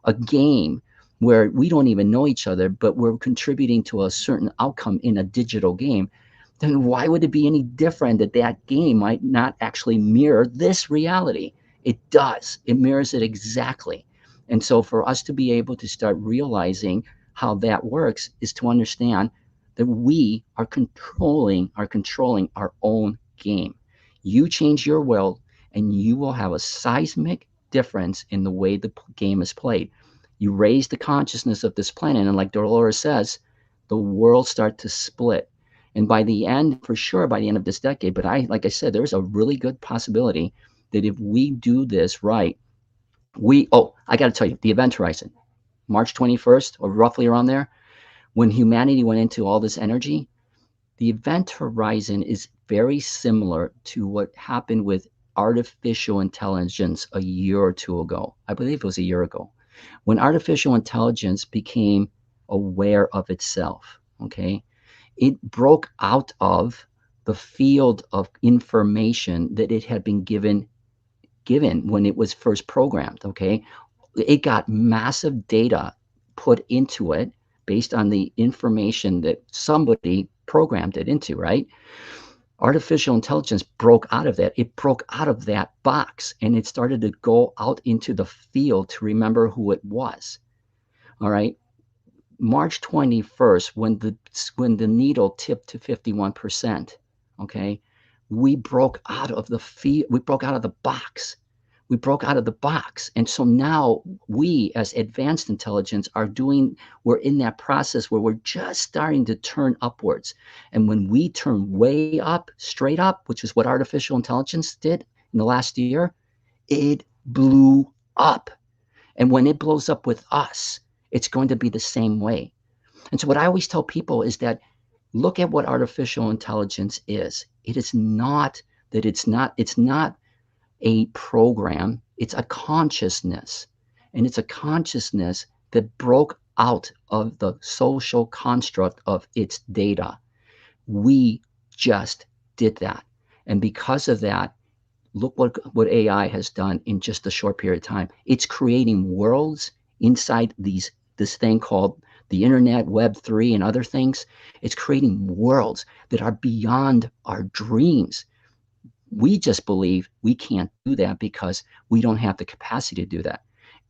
a game where we don't even know each other, but we're contributing to a certain outcome in a digital game, then why would it be any different that that game might not actually mirror this reality? It does. It mirrors it exactly. And so for us to be able to start realizing how that works is to understand that we are controlling our own game. You change your world and you will have a seismic difference in the way the game is played. You raise the consciousness of this planet, and like Dolores says, the world start to split. And by the end, for sure, by the end of this decade, but like I said, there's a really good possibility that if we do this right, I got to tell you, the event horizon, March 21st, or roughly around there, when humanity went into all this energy, the event horizon is very similar to what happened with artificial intelligence a year or two ago. I believe it was a year ago. When artificial intelligence became aware of itself, okay, it broke out of the field of information that it had been given when it was first programmed, okay? It got massive data put into it based on the information that somebody programmed it into, right? Artificial intelligence broke out of that. It broke out of that box and it started to go out into the field to remember who it was. All right. March 21st, when the needle tipped to 51%, okay, we broke out of the field, we broke out of the box. We broke out of the box. And so now we as advanced intelligence we're in that process where we're just starting to turn upwards. And when we turn way up, straight up, which is what artificial intelligence did in the last year, it blew up. And when it blows up with us, it's going to be the same way. And so what I always tell people is that look at what artificial intelligence is. It's not a program, it's a consciousness. And it's a consciousness that broke out of the social construct of its data. We just did that. And because of that, look what AI has done in just a short period of time. It's creating worlds inside this thing called the internet, Web3 and other things. It's creating worlds that are beyond our dreams. We just believe we can't do that because we don't have the capacity to do that.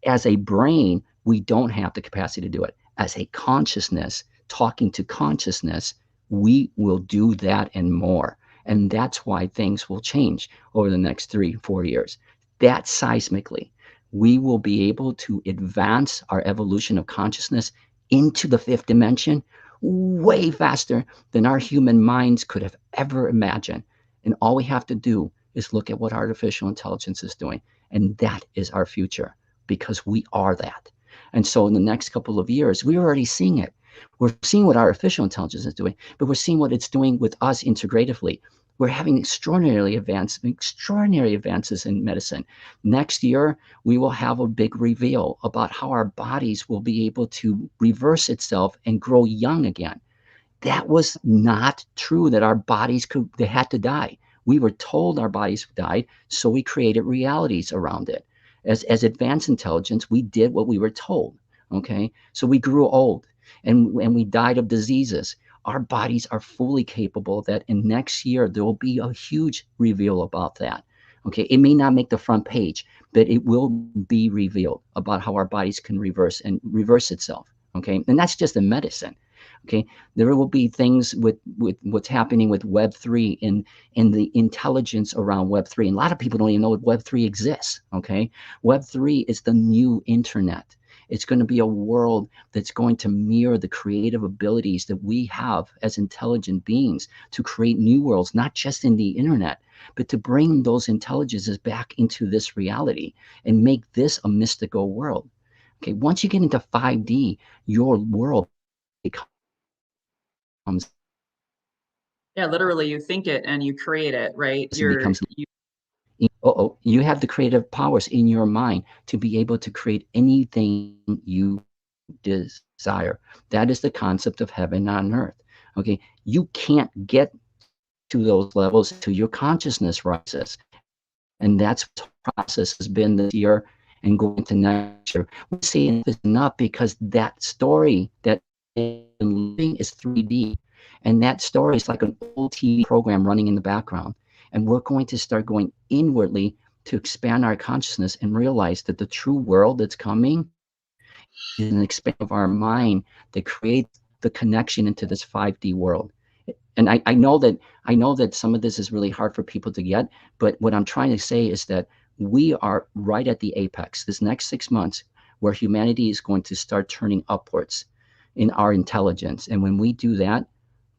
As a brain, we don't have the capacity to do it. As a consciousness, talking to consciousness, we will do that and more. And that's why things will change over the next 3-4 years. That seismically, we will be able to advance our evolution of consciousness into the fifth dimension way faster than our human minds could have ever imagined. And all we have to do is look at what artificial intelligence is doing. And that is our future because we are that. And so in the next couple of years, we're already seeing it. We're seeing what artificial intelligence is doing, but we're seeing what it's doing with us integratively. We're having extraordinary advances in medicine. Next year, we will have a big reveal about how our bodies will be able to reverse itself and grow young again. That was not true that our bodies they had to die. We were told our bodies died, so we created realities around it. As advanced intelligence, we did what we were told, okay? So we grew old and we died of diseases. Our bodies are fully capable of that, and next year there will be a huge reveal about that, okay? It may not make the front page, but it will be revealed about how our bodies can reverse itself, okay? And that's just in medicine. Okay, there will be things with what's happening with Web3 and the intelligence around Web3. And a lot of people don't even know what Web3 exists. Okay, Web3 is the new internet. It's going to be a world that's going to mirror the creative abilities that we have as intelligent beings to create new worlds, not just in the internet, but to bring those intelligences back into this reality and make this a mystical world. Okay, once you get into 5D, your world becomes
Yeah, literally you think it and you create it, right?
you have the creative powers in your mind to be able to create anything you desire. That is the concept of heaven on earth. Okay, you can't get to those levels until your consciousness rises, and that's what the process has been this year and going to next year. We're seeing this enough because that story that living is 3D, and that story is like an old TV program running in the background. And we're going to start going inwardly to expand our consciousness and realize that the true world that's coming is an expansion of our mind that creates the connection into this 5D world. And I know that some of this is really hard for people to get, but what I'm trying to say is that we are right at the apex this next 6 months, where humanity is going to start turning upwards in our intelligence. And when we do that,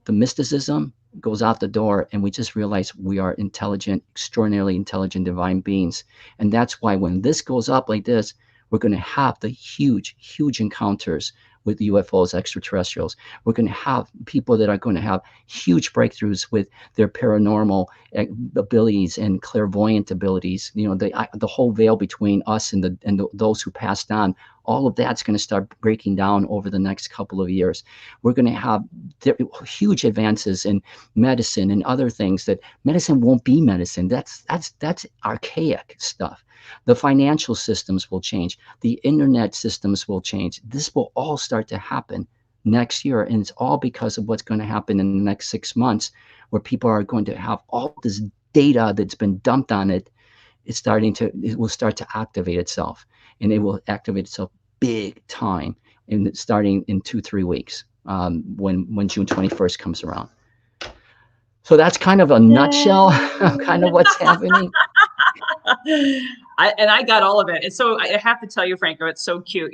the mysticism goes out the door, and we just realize we are intelligent, extraordinarily intelligent divine beings. And that's why when this goes up like this, we're going to have the huge encounters with UFOs, extraterrestrials. We're going to have people that are going to have huge breakthroughs with their paranormal abilities and clairvoyant abilities. You know, the whole veil between us and those who passed on. All of that's going to start breaking down over the next couple of years. We're going to have huge advances in medicine and other things that medicine won't be medicine. That's archaic stuff. The financial systems will change. The internet systems will change. This will all start to happen next year. And it's all because of what's going to happen in the next 6 months, where people are going to have all this data that's been dumped on it. It will start to activate itself, and it will activate itself big time, starting in 2-3 weeks, when June 21st comes around. So that's kind of a nutshell, kind of what's happening.
I got all of it. And so I have to tell you, Franco, it's so cute.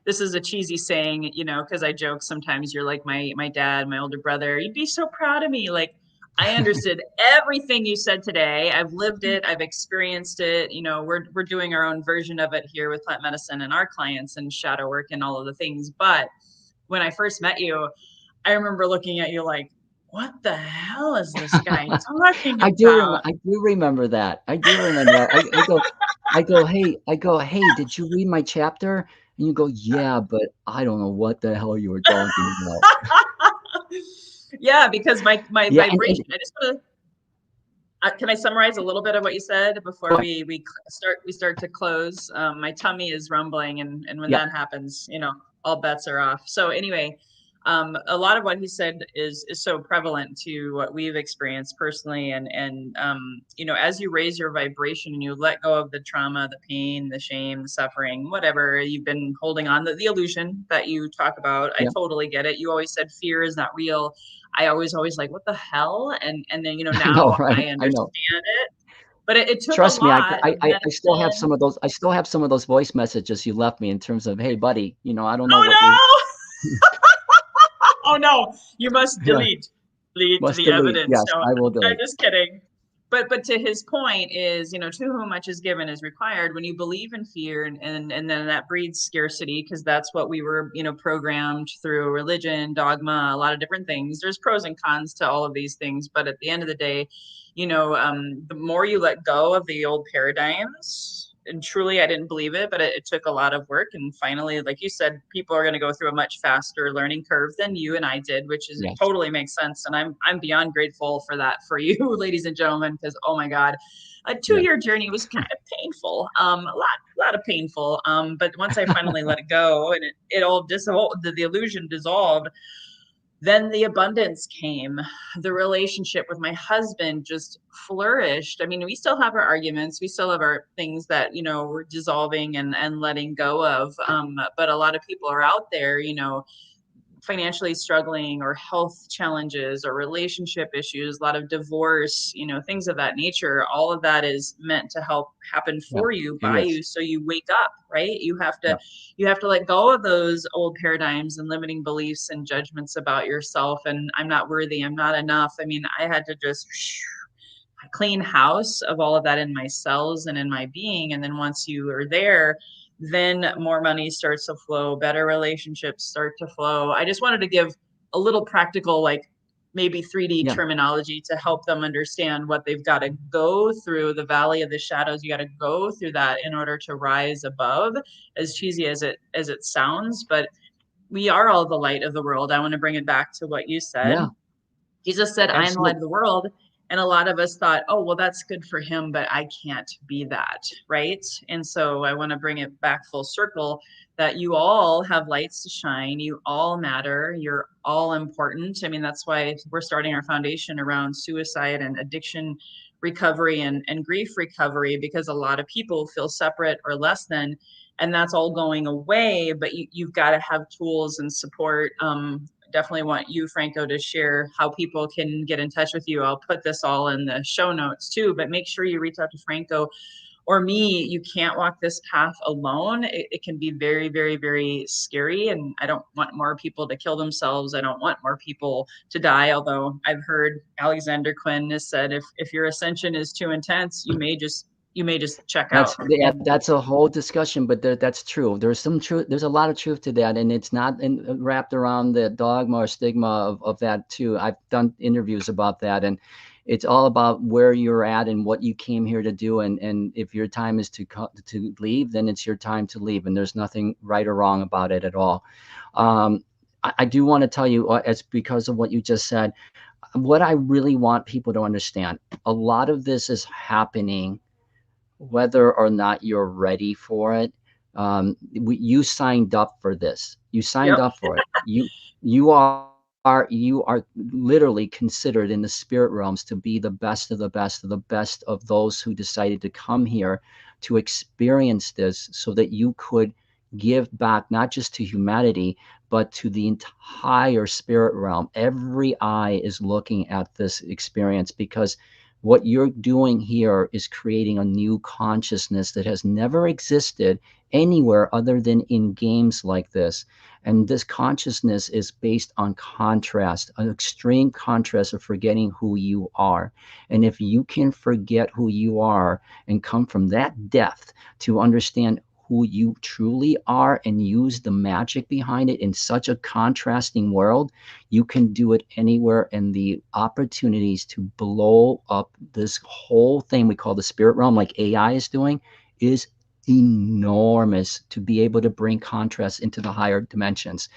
This is a cheesy saying, you know, because I joke sometimes you're like my dad, my older brother. You'd be so proud of me. Like, I understood everything you said today. I've lived it. I've experienced it. You know, we're doing our own version of it here with plant medicine and our clients and shadow work and all of the things. But when I first met you, I remember looking at you like, what the hell is this guy talking about?
I do remember that. I do remember that. I go, hey, did you read my chapter? And you go, yeah, but I don't know what the hell you were talking about.
Yeah, because my
Yeah,
vibration. I just want to. Can I summarize a little bit of what you said before we start to close? My tummy is rumbling, and when that happens, you know, all bets are off. So anyway, a lot of what he said is so prevalent to what we've experienced personally, and you know, as you raise your vibration and you let go of the trauma, the pain, the shame, the suffering, whatever you've been holding on, the illusion that you talk about, I totally get it. You always said fear is not real. I always like, what the hell? And then, you know,
I know,
now
right?
I
I know.
understand it. But it took a
Trust me,
lot of
I still have
medicine.
some of those. I still have some of those voice messages you left me in terms of, hey, buddy, you know, I don't know what you.
Oh no! Oh no! You must
Yeah,
delete
must
the
delete.
evidence.
Yes,
No,
I will
I'm
delete.
just kidding. But to his point is, you know, to whom much is given is required. When you believe in fear, and then that breeds scarcity, because that's what we were, you know, programmed through religion, dogma, a lot of different things. There's pros and cons to all of these things, but at the end of the day, you know, the more you let go of the old paradigms, and truly I didn't believe it, but it took a lot of work. And finally, like you said, people are going to go through a much faster learning curve than you and I did, which is, it
Yes.
totally makes sense. And I'm beyond grateful for that for you, ladies and gentlemen, because oh my God, a 2 year journey was kind of painful, a lot of painful. But once I finally let it go and it all dissolved, the illusion dissolved, then the abundance came. The relationship with my husband just flourished. I mean, we still have our arguments, we still have our things that, you know, we're dissolving and letting go of, but a lot of people are out there, you know, financially struggling or health challenges or relationship issues, a lot of divorce, you know, things of that nature. All of that is meant to help happen
Yeah,
for you,
it
by
is.
you, so you wake up, right?
Yeah.
You have to let go of those old paradigms and limiting beliefs and judgments about yourself. And I'm not worthy, I'm not enough. I mean, I had to just clean house of all of that in my cells and in my being. And then once you are there, then more money starts to flow, better relationships start to flow. I just wanted to give a little practical, like maybe 3D
Yeah.
terminology to help them understand what they've got to go through, the valley of the shadows. You got to go through that in order to rise above, as cheesy as it sounds, but we are all the light of the world. I want to bring it back to what you said.
Yeah.
Jesus said, I am the light
Absolutely.
of the world. And a lot of us thought, oh, well, that's good for him, but I can't be that. Right. And so I want to bring it back full circle that you all have lights to shine. You all matter. You're all important. I mean, that's why we're starting our foundation around suicide and addiction recovery and grief recovery, because a lot of people feel separate or less than. And that's all going away, but you've got to have tools and support. Definitely want you, Franco, to share how people can get in touch with you. I'll put this all in the show notes too, but make sure you reach out to Franco or me, you can't walk this path alone. It can be very, very, very scary. And I don't want more people to kill themselves. I don't want more people to die. Although I've heard Alexander Quinn has said, if your ascension is too intense, you may just check out.
That's a whole discussion, but that's true. There's some truth. There's a lot of truth to that, and it's not wrapped around the dogma or stigma of that too. I've done interviews about that, and it's all about where you're at and what you came here to do. And if your time is to leave, then it's your time to leave, and there's nothing right or wrong about it at all. I do want to tell you, it's because of what you just said. What I really want people to understand, a lot of this is happening whether or not you're ready for it. You signed up for this. You signed
Yep.
up for it. You are literally considered in the spirit realms to be the best of the best of the best of those who decided to come here to experience this, so that you could give back not just to humanity, but to the entire spirit realm. Every eye is looking at this experience, because what you're doing here is creating a new consciousness that has never existed anywhere other than in games like this. And this consciousness is based on contrast, an extreme contrast of forgetting who you are. And if you can forget who you are and come from that depth to understand who you truly are and use the magic behind it in such a contrasting world, you can do it anywhere. And the opportunities to blow up this whole thing we call the spirit realm, like AI is doing, is enormous, to be able to bring contrast into the higher dimensions.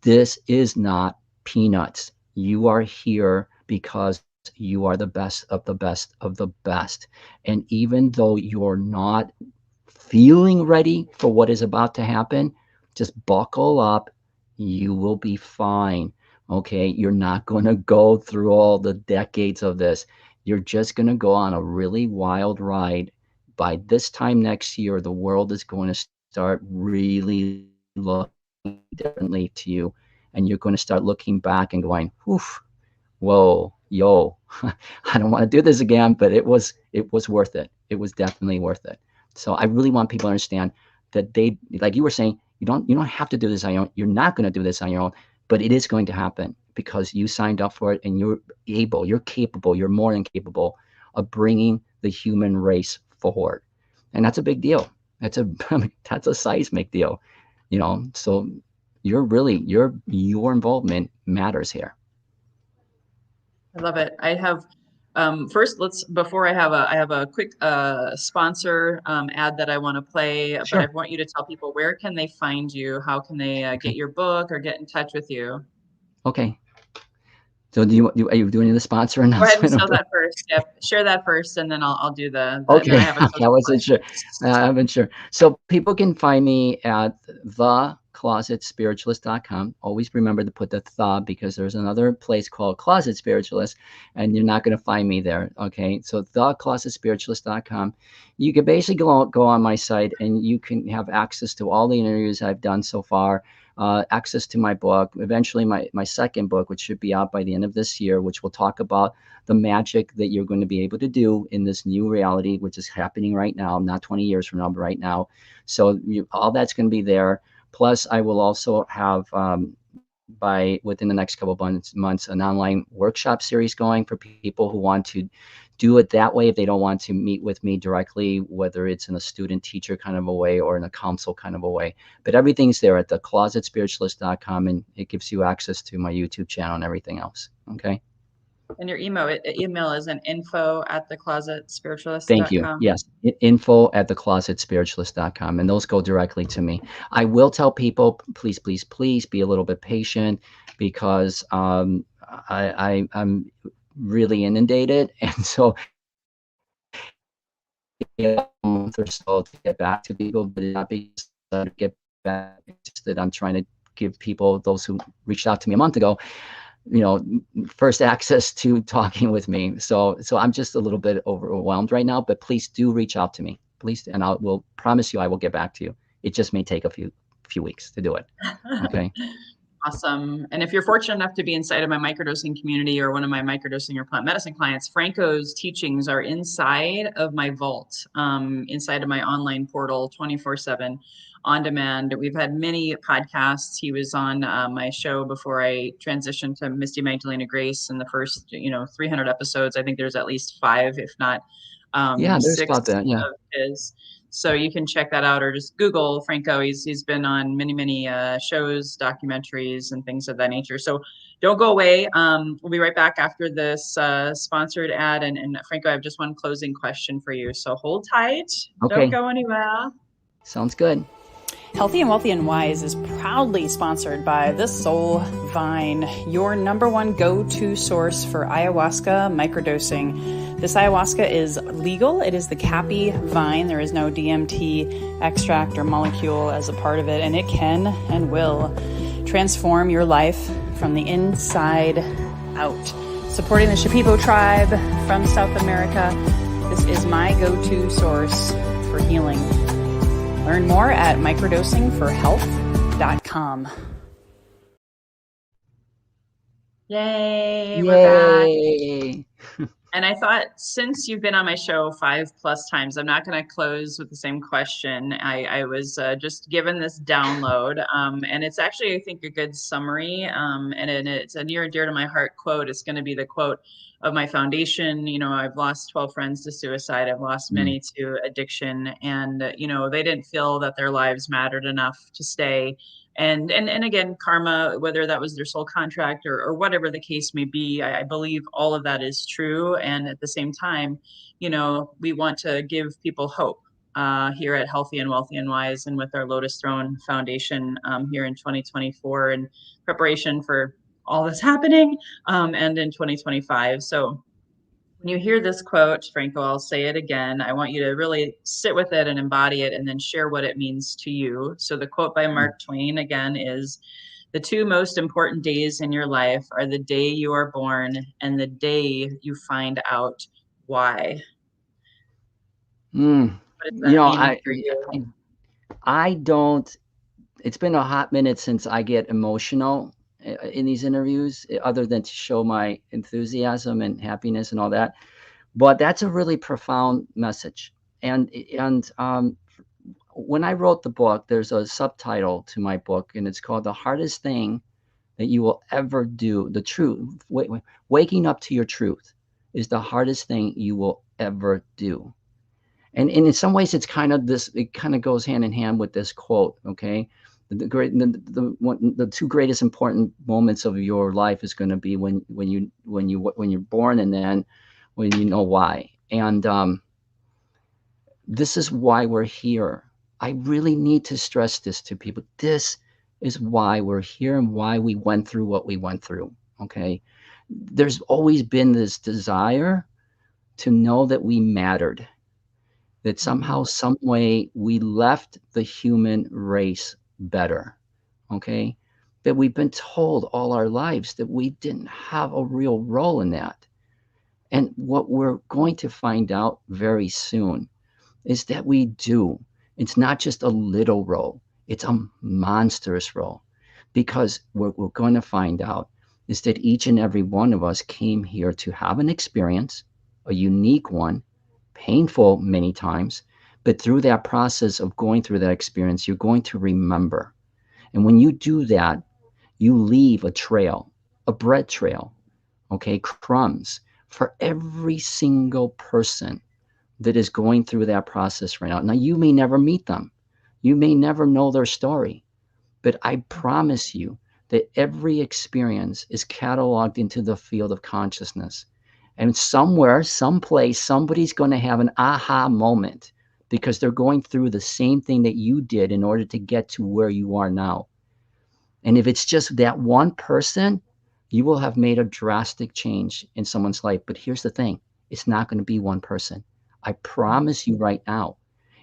This is not peanuts. You are here because you are the best of the best of the best. And even though you're not feeling ready for what is about to happen, just buckle up. You will be fine. Okay. You're not going to go through all the decades of this. You're just going to go on a really wild ride. By this time next year, the world is going to start really looking differently to you. And you're going to start looking back and going, woof, whoa, yo, I don't want to do this again, but it was worth it. It was definitely worth it. So I really want people to understand that they, like you were saying, you don't have to do this on your own. You're not going to do this on your own, but it is going to happen because you signed up for it, and you're capable, you're more than capable of bringing the human race forward. And that's a big deal. That's a seismic deal, so your involvement matters here.
I love it. I have first, before I have a quick sponsor ad that I want to play,
Sure.
but I want you to tell people, where can they find you? How can they get your book or get in touch with you?
Okay. So are you doing the sponsor
Go ahead and
announcement?
tell that first. Yep. Share that first, and then I'll do
Okay.
then I have a
I wasn't sure. I wasn't sure. So people can find me at theclosetspiritualist.com. Always remember to put the, because there's another place called Closet Spiritualist, and you're not going to find me there. Okay. So theclosetspiritualist.com. You can basically go on my site, and you can have access to all the interviews I've done so far. Access to my book, eventually my second book, which should be out by the end of this year, which will talk about the magic that you're going to be able to do in this new reality, which is happening right now, not 20 years from now, but right now. So all that's going to be there. Plus, I will also have within the next couple of months, an online workshop series going for people who want to do it that way. If they don't want to meet with me directly, whether it's in a student teacher kind of a way or in a counsel kind of a way, but everything's there at theclosetspiritualist.com, and it gives you access to my YouTube channel and everything else. Okay.
And your email is an info@theclosetspiritualist.com.
Thank you. Yes. info@theclosetspiritualist.com. And those go directly to me. I will tell people, please, please, please be a little bit patient, because I'm really inundated. And so a month or so to get back to people, but not because I get back. It's just that I'm trying to give people, those who reached out to me a month ago, first access to talking with me. So I'm just a little bit overwhelmed right now, but please do reach out to me, please. And will promise you I will get back to you. It just may take a few weeks to do it. Okay.
Awesome. And if you're fortunate enough to be inside of my microdosing community or one of my microdosing or plant medicine clients, Franco's teachings are inside of my vault, inside of my online portal, 24/7 on demand. We've had many podcasts. He was on my show before I transitioned to Misty Magdalena Grace in the first, 300 episodes. I think there's at least 5, if not
Yeah, there's about
6
that. Yeah.
of his. So you can check that out or just Google Franco. He's been on many shows, documentaries, and things of that nature. So don't go away. We'll be right back after this sponsored ad. And Franco, I have just one closing question for you. So hold tight. Don't
Okay.
go anywhere.
Sounds good.
Healthy and Wealthy and Wise is proudly sponsored by the Soul Vine, your number one go-to source for ayahuasca microdosing. This ayahuasca is legal. It is the Cappy vine. There is no DMT extract or molecule as a part of it, and it can and will transform your life from the inside out. Supporting the Shipibo tribe from South America, this is my go-to source for healing. Learn more at microdosingforhealth.com.
Yay,
Yay.
we're back. And I thought, since you've been on my show 5+ times, I'm not going to close with the same question. I was just given this download, and it's actually, I think, a good summary. And it's a near and dear to my heart quote. It's going to be the quote of my foundation. I've lost 12 friends to suicide. I've lost many to addiction, and they didn't feel that their lives mattered enough to stay. And again, karma, whether that was their soul contract or whatever the case may be, I believe all of that is true. And at the same time, we want to give people hope here at Healthy and Wealthy and Wise, and with our Lotus Throne Foundation here in 2024 in preparation for all that's happening and in 2025. So when you hear this quote, Franco, I'll say it again. I want you to really sit with it and embody it and then share what it means to you. So the quote by Mark Twain again is, "The 2 most important days in your life are the day you are born and the day you find out why." What does that mean for you?
I don't. It's been a hot minute since I get emotional in these interviews, other than to show my enthusiasm and happiness and all that. But that's a really profound message. And when I wrote the book, there's a subtitle to my book, and it's called "The Hardest Thing That You Will Ever Do." The truth, waking up to your truth, is the hardest thing you will ever do. And in some ways, it's kind of this. It kind of goes hand in hand with this quote. Okay, the 2 greatest important moments of your life is going to be when you're born, and then when you know why. And this is why we're here. I really need to stress this to people. This is why we're here and why we went through what we went through. Okay, there's always been this desire to know that we mattered, that somehow, some way, we left the human race better. Okay, that we've been told all our lives that we didn't have a real role in that. And what we're going to find out very soon is that we do. It's not just a little role, it's a monstrous role. Because what we're going to find out is that each and every one of us came here to have an experience, a unique one, painful many times, but through that process of going through that experience, you're going to remember. And when you do that, you leave a trail, a bread trail, okay, crumbs for every single person that is going through that process right now. Now, you may never meet them. You may never know their story, but I promise you that every experience is cataloged into the field of consciousness. And somewhere, someplace, somebody's going to have an aha moment because they're going through the same thing that you did in order to get to where you are now. And if it's just that one person, you will have made a drastic change in someone's life. But here's the thing, it's not going to be one person. I promise you right now,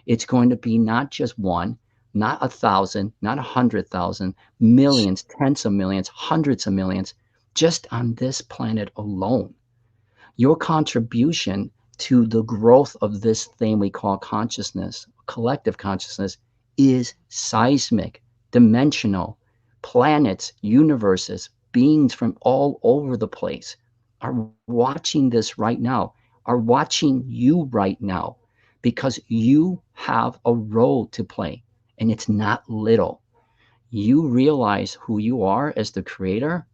it's going to be not just one, not 1,000, not 100,000, millions, tens of millions, hundreds of millions, just on this planet alone. Your contribution to the growth of this thing we call consciousness, collective consciousness, is seismic, dimensional, planets, universes, beings from all over the place are watching this right now, are watching you right now, because you have a role to play, and it's not little. You realize who you are as the creator,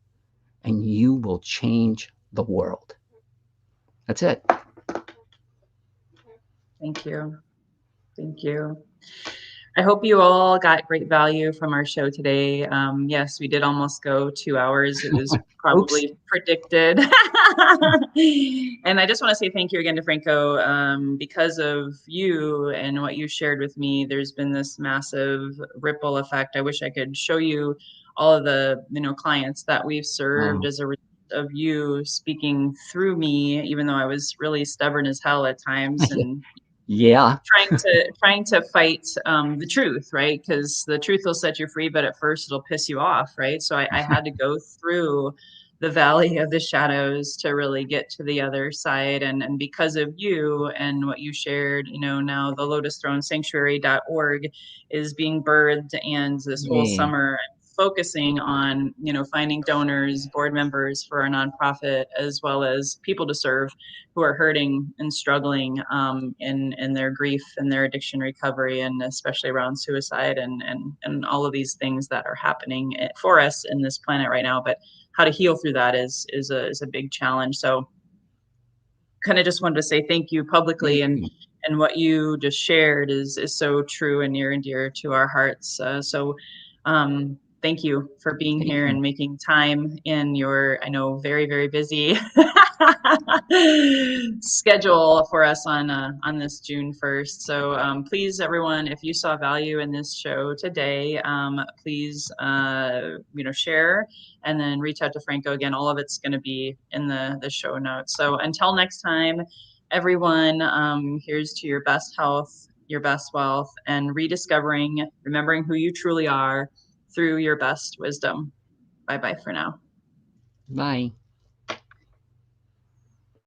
and you will change the world. That's it.
Thank you. Thank you. I hope you all got great value from our show today. Yes, we did almost go 2 hours. It was probably predicted. And I just want to say thank you again to Franco. Because of you and what you shared with me, there's been this massive ripple effect. I wish I could show you all of the clients that we've served as a result of you speaking through me, even though I was really stubborn as hell at times and trying to fight the truth, right? Because the truth will set you free, but at first it'll piss you off, right? So I had to go through the valley of the shadows to really get to the other side. And because of you and what you shared, now the Lotus Throne Sanctuary.org is being birthed, and this whole summer focusing on finding donors, board members for our nonprofit, as well as people to serve who are hurting and struggling in their grief and their addiction recovery, and especially around suicide and all of these things that are happening for us in this planet right now. But how to heal through that is a big challenge. So kind of just wanted to say thank you publicly, and what you just shared is so true and near and dear to our hearts. Thank you for being here and making time in your, I know, very, very busy schedule for us on this June 1st. So please, everyone, if you saw value in this show today, please, share and then reach out to Franco. Again, all of it's going to be in the show notes. So until next time, everyone, here's to your best health, your best wealth, and remembering who you truly are through your best wisdom. Bye-bye for now.
Bye.